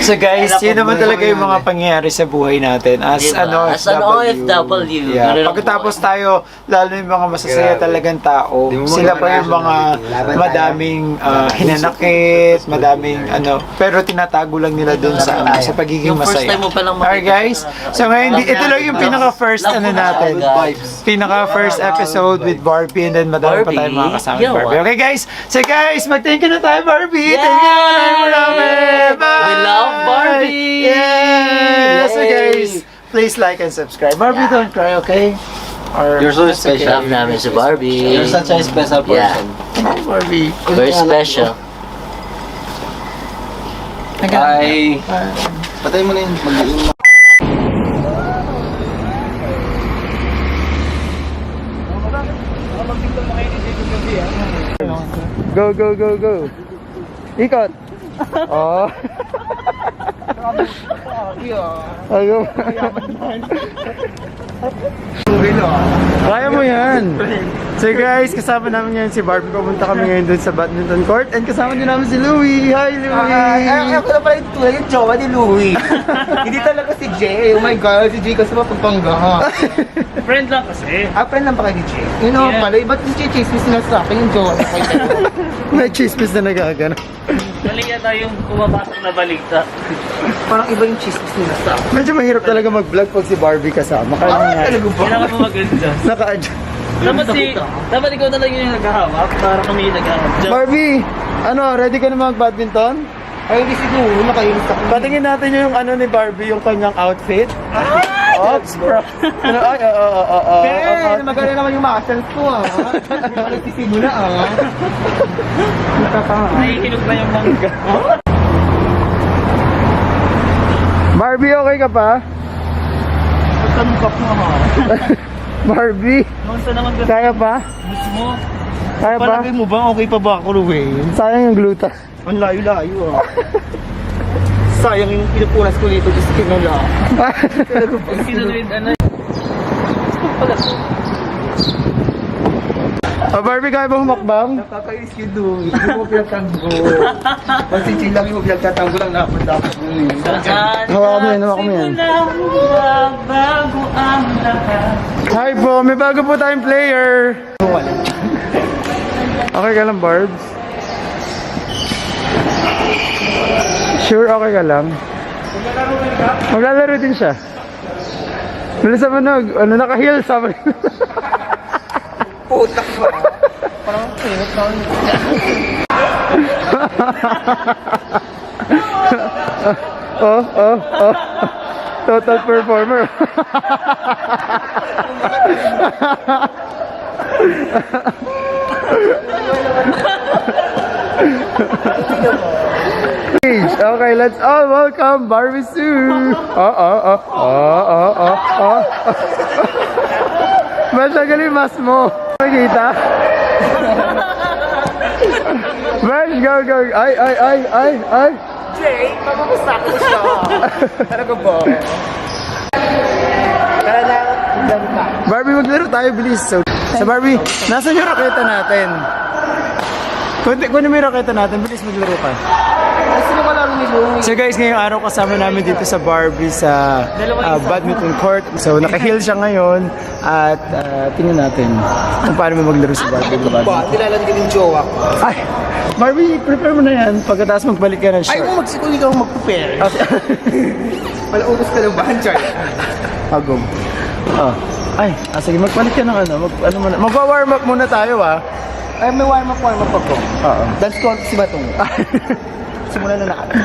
So guys, yun naman talaga yung mga pangyayari sa buhay natin as
Diba?
ano
As an OFW.
Yeah.
Ganun ang
Pagkatapos tayo, lalo yung mga masasaya
Grabe.
talagang tao,
Di mo
sila pa yung mga
Laban
madaming hinanakit, madaming ano, pero tinatago lang nila dun sa sa pagiging
Yung first
masaya.
time mo palang
Alright guys, so ngayon ito lang yung pinaka first ano natin. Pinaka first episode with Barbie and then madami pa tayong mga kasama with Barbie. Okay guys, so guys, mag-thank you na tayo Barbie. Thank you na marami. Bye!
We love Barbie!
Yes! So
Yay!
guys, please like and subscribe. Barbie, don't cry, okay? Or,
You're so
that's okay.
special.
Love namin si Barbie.
You're such a special
Yeah.
person.
Barbie.
Very special.
Bye! Patay mo na yun. Mag-iin mo.
Go, go, go, go. Ikot. Oh. Ayaw. Kaya mo yan. So guys, kasama namin ngayon si Barbie. Pumunta kami ngayon dun sa badminton court. And kasama din namin si Louie. Hi, Louie!
Ako na pala yung tulad yung jowa ni Louie. Hindi talaga si Jay. Oh my God, si Jay kasi mapagpangga.
Friend lang kasi.
Friend lang ba kayo ni Jay? Yun naman pala, ba't si Jay chismis na sa akin yung jowa na kayo?
May chismis na nagagano.
Galing yata yung pumapasok na baligta.
Parang iba yung chismis nila sa akin.
Medyo mahirap talaga mag-vlog pag si Barbie kasama. Kaya nga.
Talaga ba?
Kailangan mo mag-adjust.
Naka-adjust.
Dapat ikaw talaga yung naghahawak para kami yung naghahawak.
Barbie, ano, ready ka na mag-badminton?
Ay, hindi si Louie, nakainis ako.
Patingin natin yung ano ni Barbie, yung kanyang outfit. Ops, bro. Ay, oo.
Eh, maganda naman yung muscles ko ah. Nagsisimula ah.
Nahihinog na yung mangga.
Barbie, okay ka pa?
Pagkamukap mo ha.
Barbie,
Monsa naman ka.
kaya pa?
Gusto mo?
Kaya pa?
Palagay mo ba okay pa ba ako, Ruel?
Sayang yung gluta.
Ang layo-layo ah. Sayang yung pinupunas ko dito just kinala.
Sinulit ano. Pala to.
Barbie, kaya ba humakbang?
Nakakainis yun doon. Hindi mo pinagtanggol. Masicil lang yung pinagtatanggol lang dapat mo eh.
Hawakan mo yan, hawakan mo yan.
Bago ang lahat.
Hi po, may bago po tayong player. Okay ka lang, Barbs? Sure, okay ka lang? Maglalaro din siya. Bilisan mo na, ano, naka-heal, sabi.
Putak ba? Parang pinot na.
Oh. Total performer. Okay, let's all welcome Barbie Sue. Mas magaling mas mo. Nakita? Mas, go. Ay.
Jay, magugusta ko siya. Talaga ba? Tara na, laro ka.
Barbie, maglaro tayo, bilis. So Barbie, nasan yung raketa natin? Kunin mo yung raketa natin, bilis maglaro ka.
Sino ka laro ni Louie?
So guys, ngayong araw kasama namin dito sa Barbie sa badminton court. So naka-heal siya ngayon at tingnan natin kung paano mo maglaro sa Barbie.
Ba, nilalandi ng jowa ko.
Ay, Barbie, prepare mo na yan pagkatapos magbalik ka ng
Ay,
short.
kung magsikuli ka mag-prepare. Palautos ka ng bahan, Char.
Agom. Sige, magpalit ka ng magwa-warm up muna tayo
Ay, may warm up pa ko.
Oo.
Dance ko si Batong. Simulan na natin.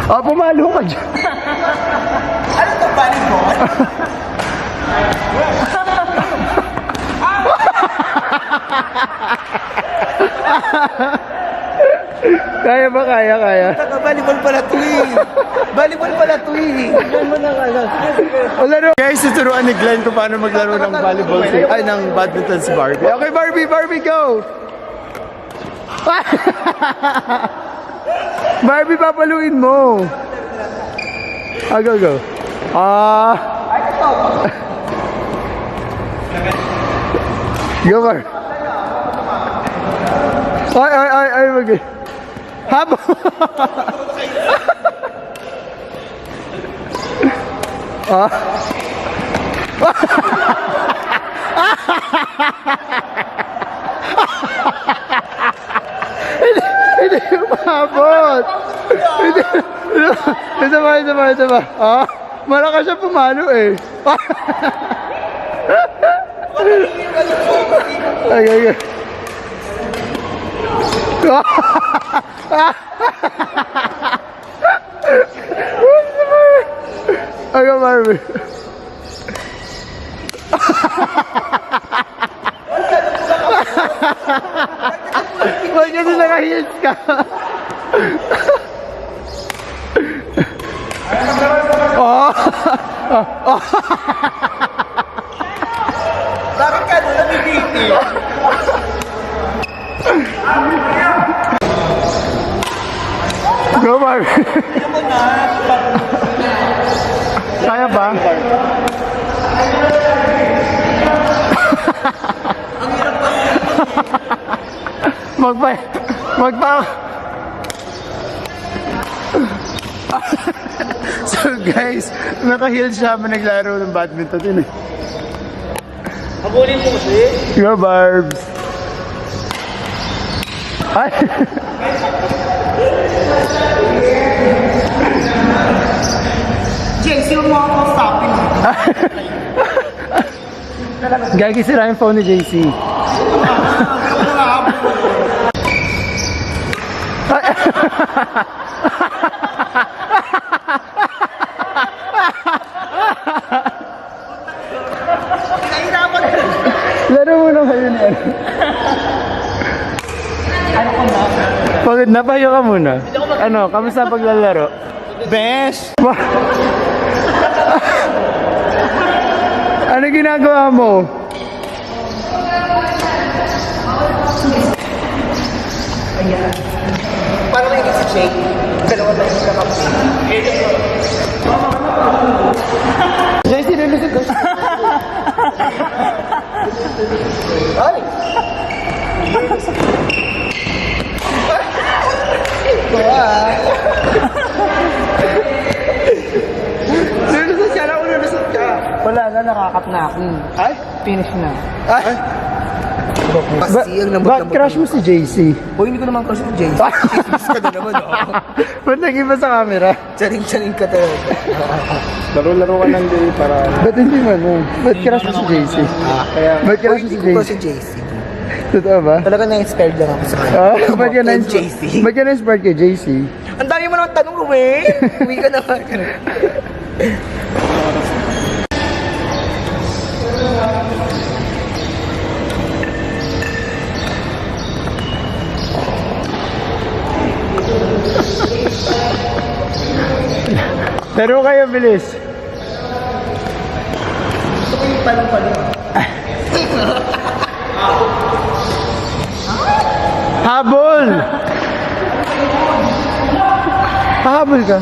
Pumalo ka dyan.
Ano ito, volleyball?
Kaya ba? Kaya.
Volleyball pala to eh. Volleyball pala to eh. Yan mo na kaya.
Laro. Guys, tuturuan ni Glenn kung paano maglaro ng volleyball ng badminton si Barbie. Okay, Barbie, go! Barbie, papaluin mo. Go. Go, Bar. Ay, Habo. Hindi umabot. Hindi. Isa pa. Malakas siya pumalo eh. Okay. Aga, Barbie. Wag kasi naka-heels ka.
Bakit ka doon nabibiti?
Go, Barbie. Kaya ba? Magpa. So guys, naka-heels siya habang naglaro ng badminton din eh.
Habulin mo kasi.
Go, Barbs. Ay.
Jay, sino mo ako stopin?
Gagi, sira yung phone ni JC. Bakit? Napayo ka muna. Ano, kamusta ang paglalaro?
Best!
Ano ginagawa mo?
Parang naging si Jake. Dalawa na yung kakapin.
JC, nilusot ko siya.
Ay! Ito
Nilusot siya, ako nilusot ka.
Wala na, nakakap na ako.
Ay?
Finish na.
Ay?
Kasi ang
Ba't crush mo si JC?
O, hindi ko naman crush mo, James. Chismis ka na naman, oh.
Ba't nag-iba sa camera?
Charing-charing ka talaga.
Laro-laro ka lang din para... Ba't hindi mo? Ba't crush mo si JC? Ba't crush mo si
Hindi ko
JC?
si JC.
Totoo ba?
Talaga na-inspired lang ako sa kanya.
Ba't ka
Kay JC.
Ba't ka na-inspired kay JC?
Ang dami mo naman tanong, Ruben. Uwi ka naman.
Pero kayo, bilis. Habol! Habol ka.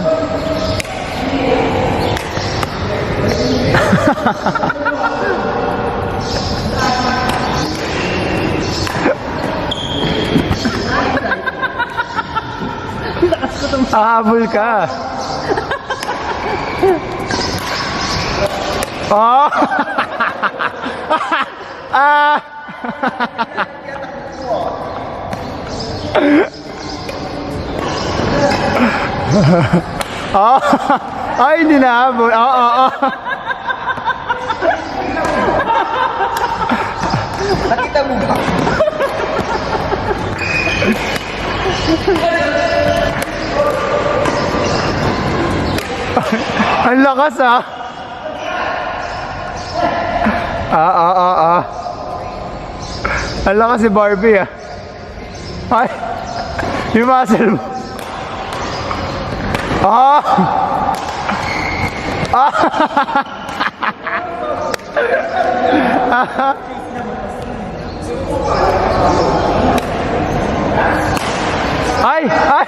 Habol ka. Oh! Ah! Oh! Ay, hindi na habol. Oo.
Nakita mo ba?
Ang lakas ah. Ang lakas si Barbie ah. Ay, yung muscle mo. Ah! Ay! Ay!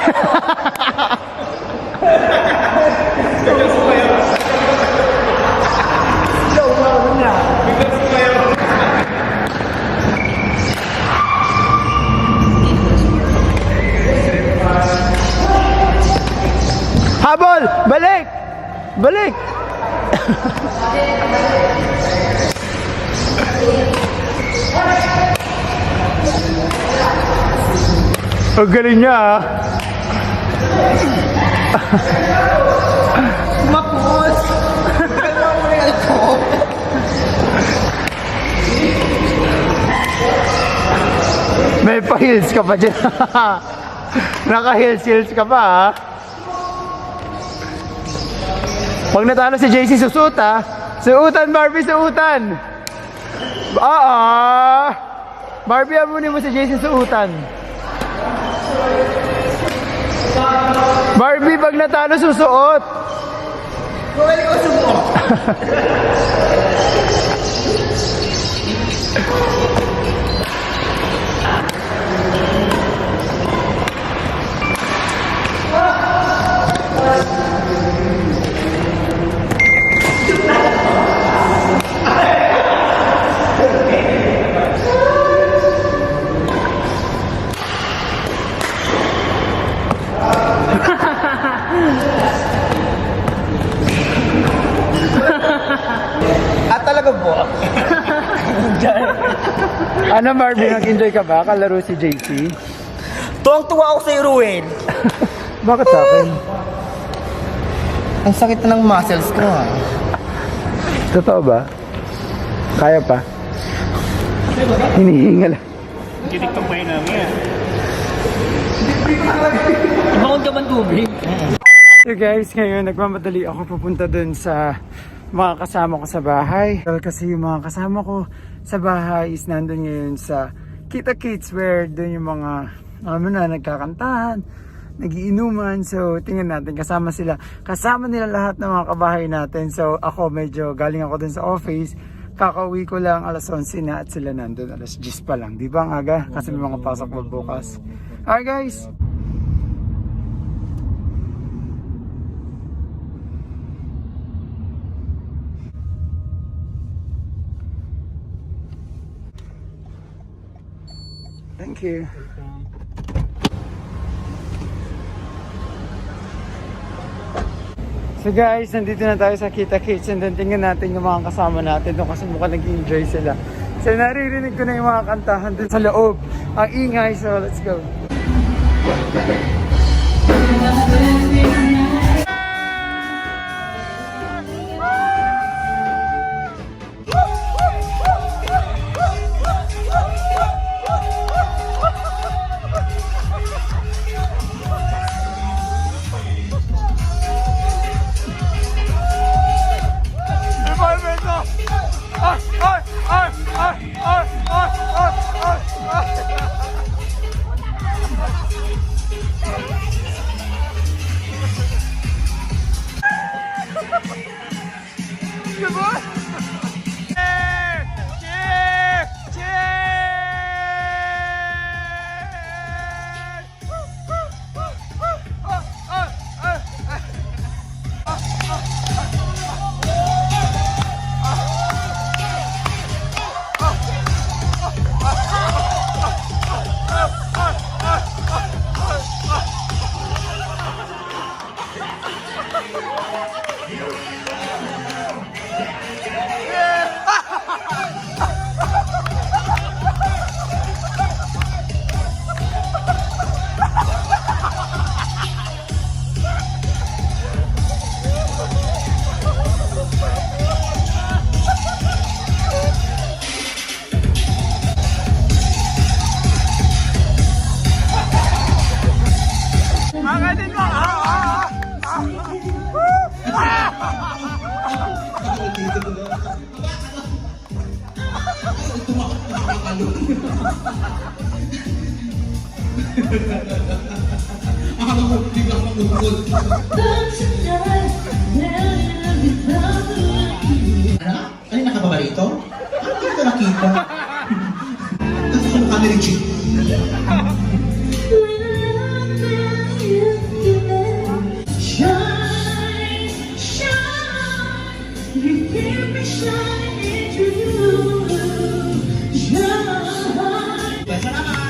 Habol! Balik! Balik! Ang galing niya ah.
Mapus! Dalawa mo na ito.
May pa-heels ka pa dyan. Naka-heels ka pa ha. Pag natalo si JC, susuot ha. Suutan, Barbie, suutan. Barbie, amunin mo si JC, suutan. Barbie, pag natalo, susuot.
Kung ko subuot. At talaga po.
Ano, Barbie, nag-enjoy ka ba? Kalaro si JC?
Tuwang-tuwa ako sa'yo, Ruel.
Bakit sa akin?
Ang sakit na ng muscles ko, ha.
Totoo ba? Kaya pa? Hinihingal.
Titiktok pa yun namin yan. Bakit ka man tubig?
So guys, ngayon nagmamadali ako papunta dun sa mga kasama ko sa bahay. Kasi yung mga kasama ko sa bahay is nandun ngayon sa Kita Kids where dun yung mga alam mo na, nagkakantahan, nagiinuman. So, tingnan natin, kasama sila. Kasama nila lahat ng mga kabahay natin. So, ako medyo galing ako dun sa office. Kakauwi ko lang alas 11 na at sila nandun alas 10 pa lang. Di ba ang aga? Kasi may mga pasok bukas. Alright guys! Thank you. So guys, nandito na tayo sa Kita Kids and then tingnan natin yung mga kasama natin doon kasi mukhang nag-enjoy sila. So naririnig ko na yung mga kantahan doon sa loob. Ang ingay, so let's go.
Ano nakababa rito? Ano dito nakita? Ito ka mukha ni Richie.
Shine, shine, you give me shine into you. Shine.
Salamat!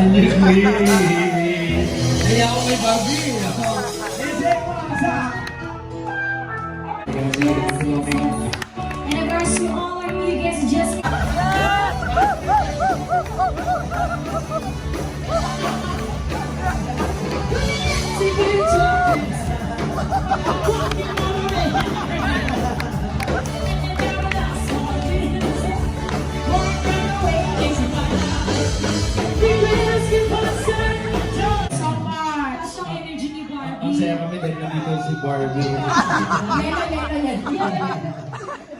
Kaya ako may Barbie.
And of course, to all our new guests, just so much. Ang energy ni Barbie.
Ang saya kami dahil nandito si Barbie.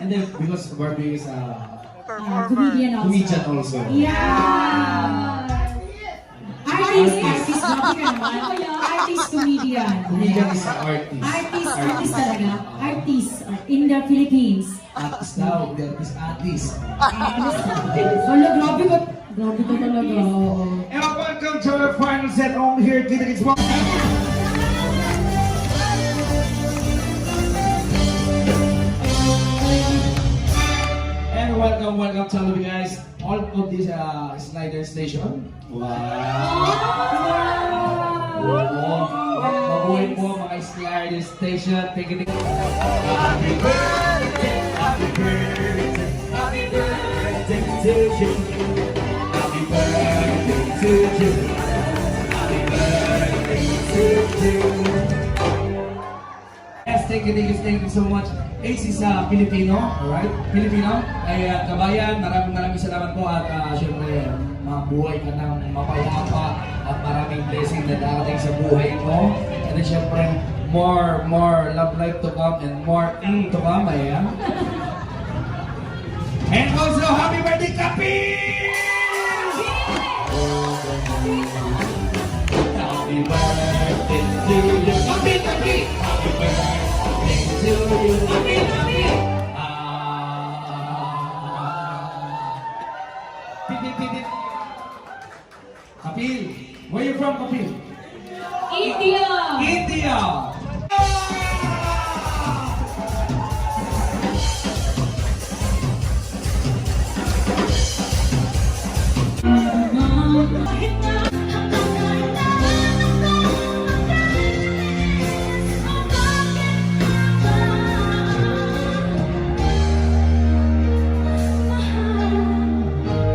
And then, because Barbie is a
Comedian also.
comedian also.
Yeah. Artist, grabe ka naman. Artist, comedian.
Comedian is an artist.
Artist talaga. Artist in the Philippines.
Artist daw, there is artist.
Wala, grabe ka. Grabe ka talaga.
And welcome to our final set on here. Kita Kids One. And welcome to all of you guys. All of this Slider Station. Wow! Mabuhay po mga Slider Station. Thank you. Happy birthday, happy birthday, happy birthday to you. Happy birthday to you. Happy birthday to you. Yes, thank you so much. Ace is Filipino, alright? Filipino. Ay kabayan, maraming salamat po at syempre mabuhay ka ng mapayapa at maraming blessing na darating sa buhay mo. And then syempre, more love life to come and more to come, ayan. And also, happy birthday, Kapi! Happy birthday to you. Kapi! Happy birthday to you. Kapi! Kapil, where you from, Kapil?
India!
India!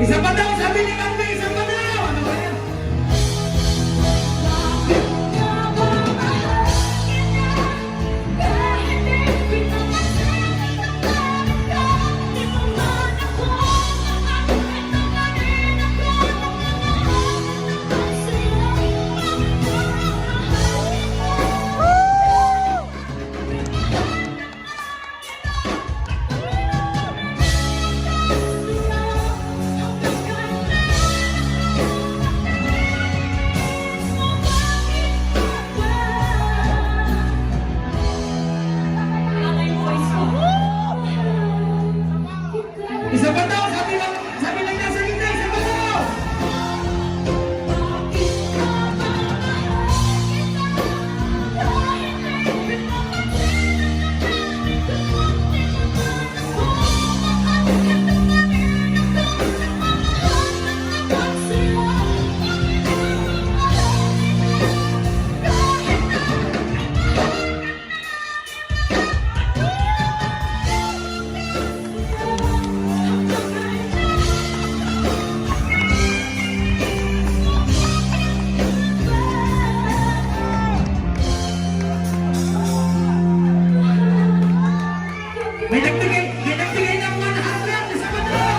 Isa pa daw, sabi ni Mami, isa pa daw! Ano ba yan? Isa pa daw, sabi lang nasa gitna, isa pa daw! May nagbigay ng 100! Isa pa daw! Isa pa daw!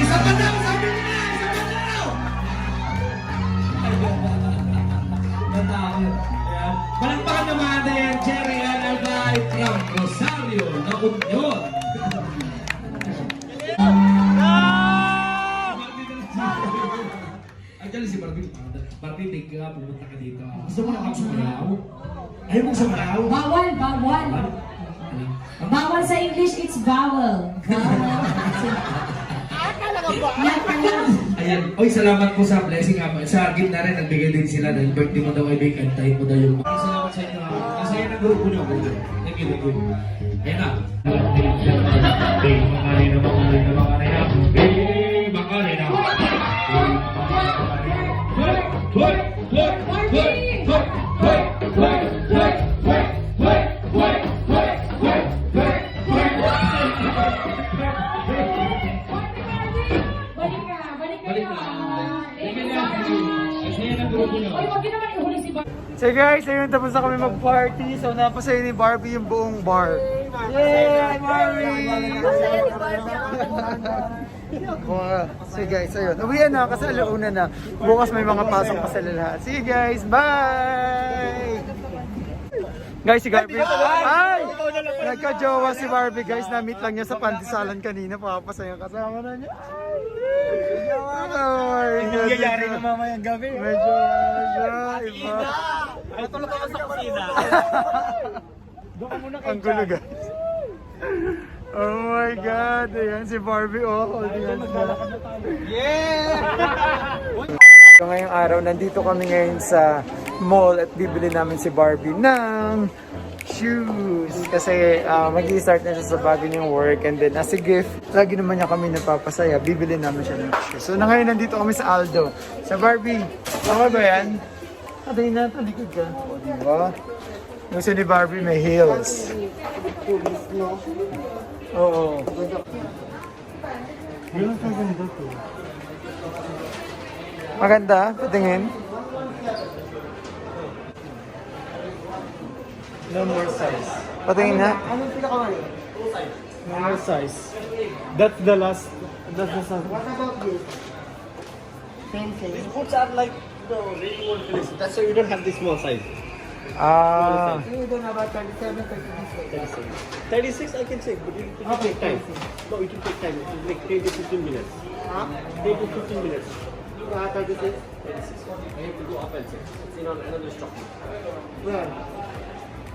Isa pa daw! Sabi niya! Isa pa daw! Natakot. Ayan. Palakpakan naman din, Jerry and Albay. si Barbie. Barbie, take ka, pumunta ka dito. Gusto mo na sumayaw? Ayaw mong sumayaw?
Bawal, bawal. Bawal sa English, it's vowel. Vowel.
Ayan. Oy, salamat po sa blessing. Sa gitna rin, nagbigay din sila dahil birthday mo daw ay big, kantahin mo daw yung... Salamat sa inyo. Masaya na grupo niyo. Thank you, thank you. Ayan na.
Balik ka, balik ka.
Balik ka. Masaya na grupo niyo.
Oy, wag yun naman ihuli si Barbie.
So guys, ayun, tapos na kami mag-party. So napasaya ni Barbie yung buong bar. Yay, Barbie! So guys, ayun. Uwian na kasi alauna na. Bukas may mga pasok pa sila lahat. See you guys, bye! Guys, si Barbie. Ay! Nagka-jowa si Barbie, guys. Na-meet lang niya sa pandisalan kanina. Papasaya kasama na niya. Oh my God.
Nangyayari na mamayang gabi.
May jowa siya. Iba.
Natulog ako sa kusina.
Ang gulo, guys. Oh my God. Ayan si Barbie. Oh, holding hands na. So ngayong araw, nandito kami ngayon sa mall at bibili namin si Barbie ng shoes. Kasi mag-i-start na siya sa bago niyang work and then as a gift, lagi naman niya kami napapasaya, bibili namin siya ng shoes. So na ngayon, nandito kami sa Aldo. Sa Barbie, okay ba yan? Atay na, talikod ka. O, diba? Gusto ni Barbie may heels. Oo. Maganda, patingin.
No more size.
Patingin na.
No more size. That's the last. That's the size. What about this? These boots are like the really old place. That's why you don't have the small size.
Ah.
You don't have a 37, 36 I can say, but it will take time. No, it will take time. It will take 10 to 15 minutes. 10 to 15 minutes. 36? 36. I have to go up and check. It's in another stock. Where?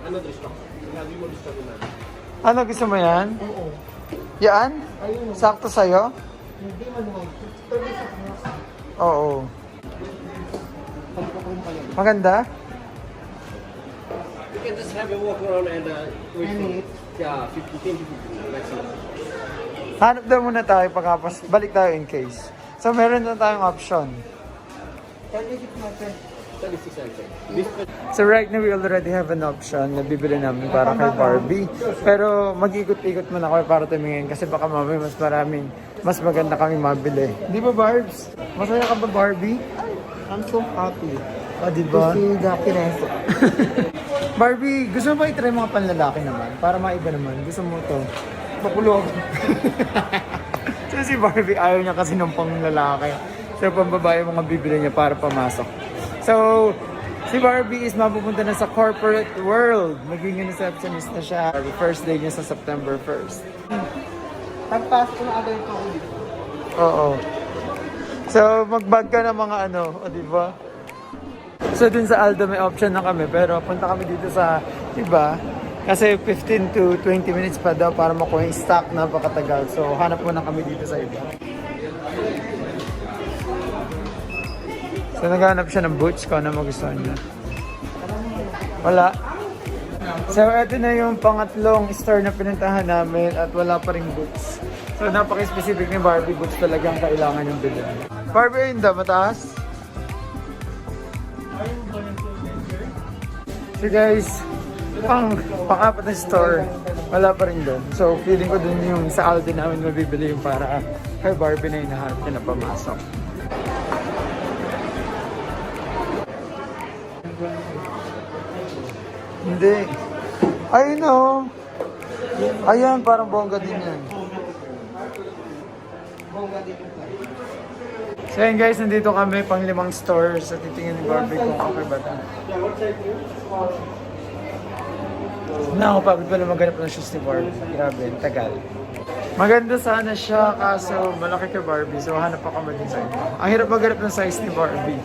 Another stock. We have more stock in that.
Ano, gusto mo yan? Yan? Sakto sa'yo? Oo. Maganda?
You can just have a walk around and wait for, yeah, 10 to 15 maximum.
Hanap daw muna tayo pagkapos balik tayo in case. So meron na tayong option.
36 I think. This
So right now we already have an option na bibili namin para kay Barbie. Pero mag-ikot-ikot muna kami para tumingin kasi baka mamaya mas maganda kami mabili. Di ba Barbs? Masaya ka ba Barbie?
I'm so happy.
Ah, di ba?
See the happiness.
Barbie, gusto mo ba i-try mga panlalaki naman? Para maiba naman. Gusto mo to? Pakulog. So si Barbie ayaw niya kasi ng panglalaki. So pambabae mga bibili niya para pamasok. So si Barbie is mapupunta na sa corporate world. Magiging receptionist na siya. First day niya sa September 1st.
Pagpas ko na agad ito ako dito.
Oo. So magbag ka ng mga ano, o di ba? So dun sa Aldo may option na kami pero punta kami dito sa iba kasi 15 to 20 minutes pa daw para makuha yung stock, napakatagal. So hanap muna kami dito sa iba. So naghanap siya ng boots ko na magustuhan niya. Wala. So ito na yung pangatlong store na pinuntahan namin at wala pa ring boots. So napaka-specific ni Barbie, boots talagang kailangan yung bilhin. Barbie, ayun daw, mataas? So guys, pang-apat na store, wala pa rin doon. So feeling ko dun yung sa Aldi namin mabibili yung para kay Barbie na hinahanap niya na pamasok. Hindi. Ayun o. Ayan, parang bongga din yan. So yun guys, nandito kami pang 5 stores at titingin ni Barbie kung okay ba ito. Nakakapagod pala maghanap ng shoes ni Barbie. Grabe, tagal. Maganda sana siya, kaso malaki kay Barbie, so hanap pa kami din sa iba. Ang hirap maghanap ng size ni Barbie.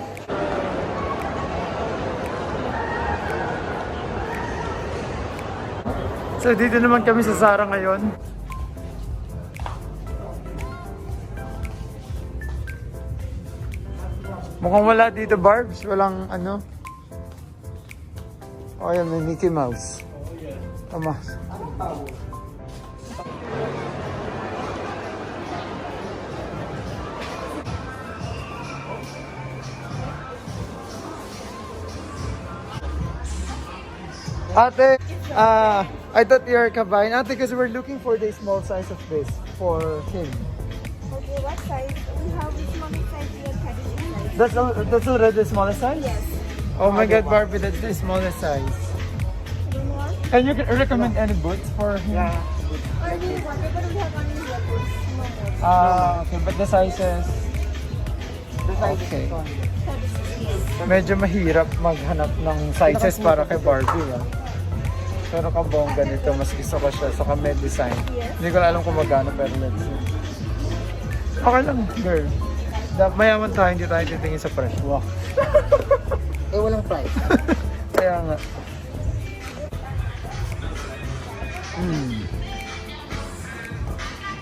So dito naman kami sa Zara ngayon. Mukhang wala dito, Barbs. Walang ano. Oh, yan, may Mickey Mouse. Tama. Ate, I thought you're kabayan. Ate, because we're looking for the small size of this for him.
Okay, what size? We have the smallest size, we have 36 size.
That's already the smallest size?
Yes.
Oh my God, Barbie, that's the smallest size.
Any more?
Can you recommend any boots for him?
Or do you want it? But we have only the more.
Okay, but the sizes? Okay.
36 yes.
Medyo mahirap maghanap ng sizes para kay Barbie. Ah. Pero kabongga nito, mas gusto ko siya. Saka may design.
Yes.
Hindi ko alam kung magkano, pero let's see. Okay lang, girl. Mayaman tayo, hindi tayo titingin sa price. Wow.
Eh, walang price.
Kaya nga.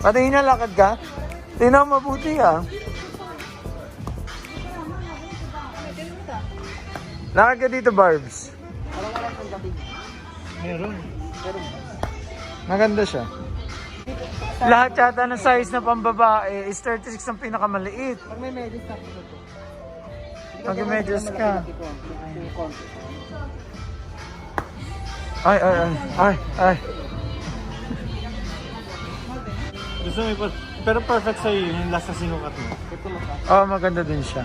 Patingin na, lakad ka? Tingnan mo mabuti ah. Lakad ka dito, Barbs. Meron. Maganda siya. Lahat yata ng size na pambabae is 36 ang pinakamaliit.
Pag may medyas ka, ito.
Pag may medyas ka. Ay.
Gusto mo pero perfect sa'yo yung last na sinukat mo.
Oh, maganda din siya.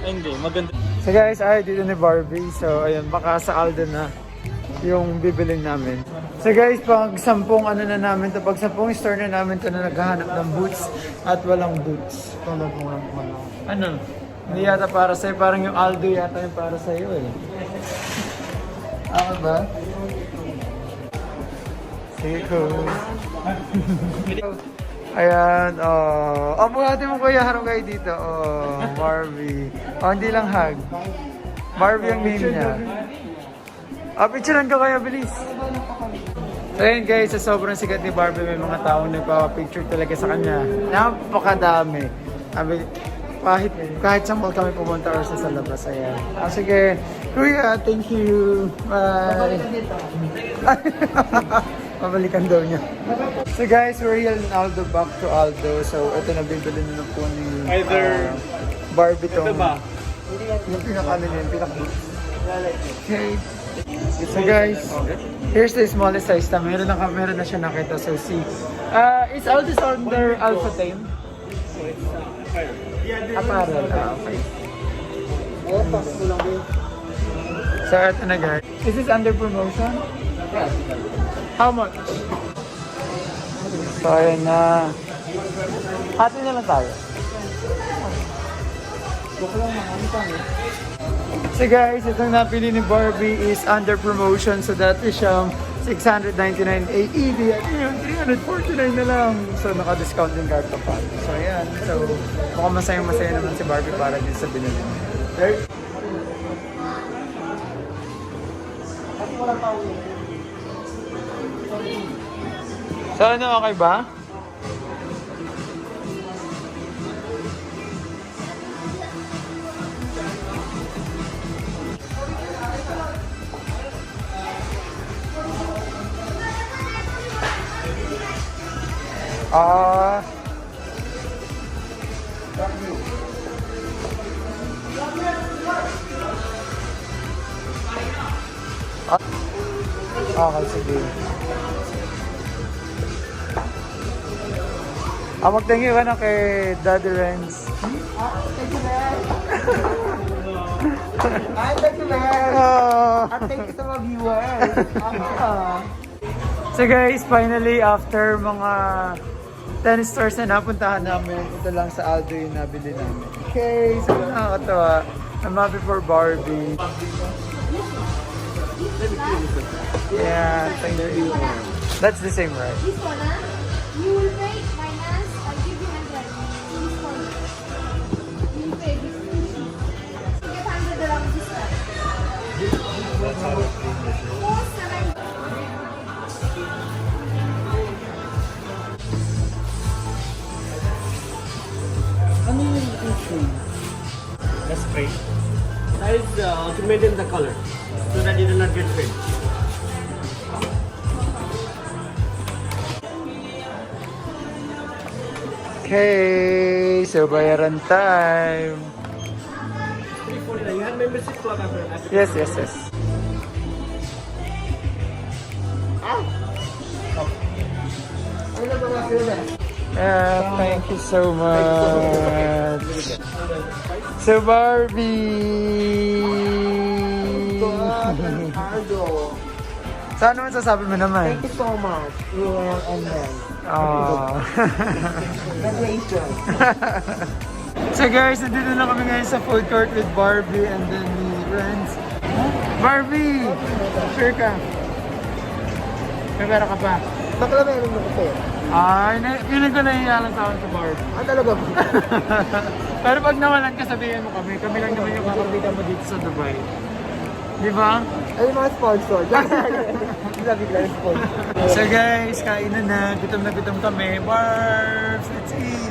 Ay, hindi, maganda.
So guys, dito ni Barbie. So ayun, baka sa Aldo na yung bibilin namin. So guys, pag 10 ano na namin to, pag 10 store na namin to na naghahanap ng boots at walang boots. Ano? Hindi yata para sa'yo, parang yung Aldo yata yung para sa'yo eh. Ako ba? Sige ko. Ayan, buhati mo kuya, harap kayo dito. Barbie. Hindi lang hug. Barbie ang name niya. Picturean ka kaya, bilis. So ayun guys, sa sobrang sikat ni Barbie, may mga taong nagpapapicture talaga sa kanya. Napakadami. Kahit sa mall kami pumunta or sa labas. Ayan. Sige. Kuya, thank you. Bye. Pabalikan daw niya. So guys, we're here in Aldo, back to Aldo. So ito na, bibili na po ni Barbie tong yung okay. So guys, here's the smallest size na. Meron na siya nakita. So see. Is Aldo's under Alpha 10? Apparel. Okay. So ito na guys. Is this under promotion? How much? So ayan na. Hati na lang tayo. So guys, itong napili ni Barbie is under promotion. So dati siyang 699 AED at ngayon 349 na lang. So naka-discount din card pa. So ayan. So mukhang masaya naman si Barbie para din sa binili. So ano, okay ba? Okay, sige. Mag-thank you ka na kay Daddy Renz.
Thank you, man. Thank you, man. At thank you sa mga viewers.
So guys, finally, after mga 10 stores na napuntahan namin, ito lang sa Aldo yung nabili namin. Okay, so nakakatawa. I'm happy for Barbie. Yeah, thank you. That's the same, right?
This one, huh? You will pay minus, I'll give you 100. This one. You will pay this. You get 100 dirham this one. 470.
Ano yung shade? The spray. That is to maintain the color. So that it will not get fade.
Okay, so bayaran time.
349. You have membership club after.
Yes, yes, yes. Thank you so much. So Barbie. So ano masasabi mo naman?
Thank you so much. You are amazing.
Oh.
Congratulations.
So guys, nandito na kami ngayon sa food court with Barbie and then the friends. Barbie! Sure ka? May pera ka pa?
Bakla meron mo ko
Ay, feeling ko nahihiyalan sa akin sa Barbie.
Ah, talaga ba?
Pero pag nawalan ka, sabihin mo kami. Kami lang naman yung kakabitan mo dito sa Dubai. Di ba?
Ay, mga sponsor. Sabi ko lang sponsor.
So guys, kain na. Gutom na gutom kami. Barbs, let's eat!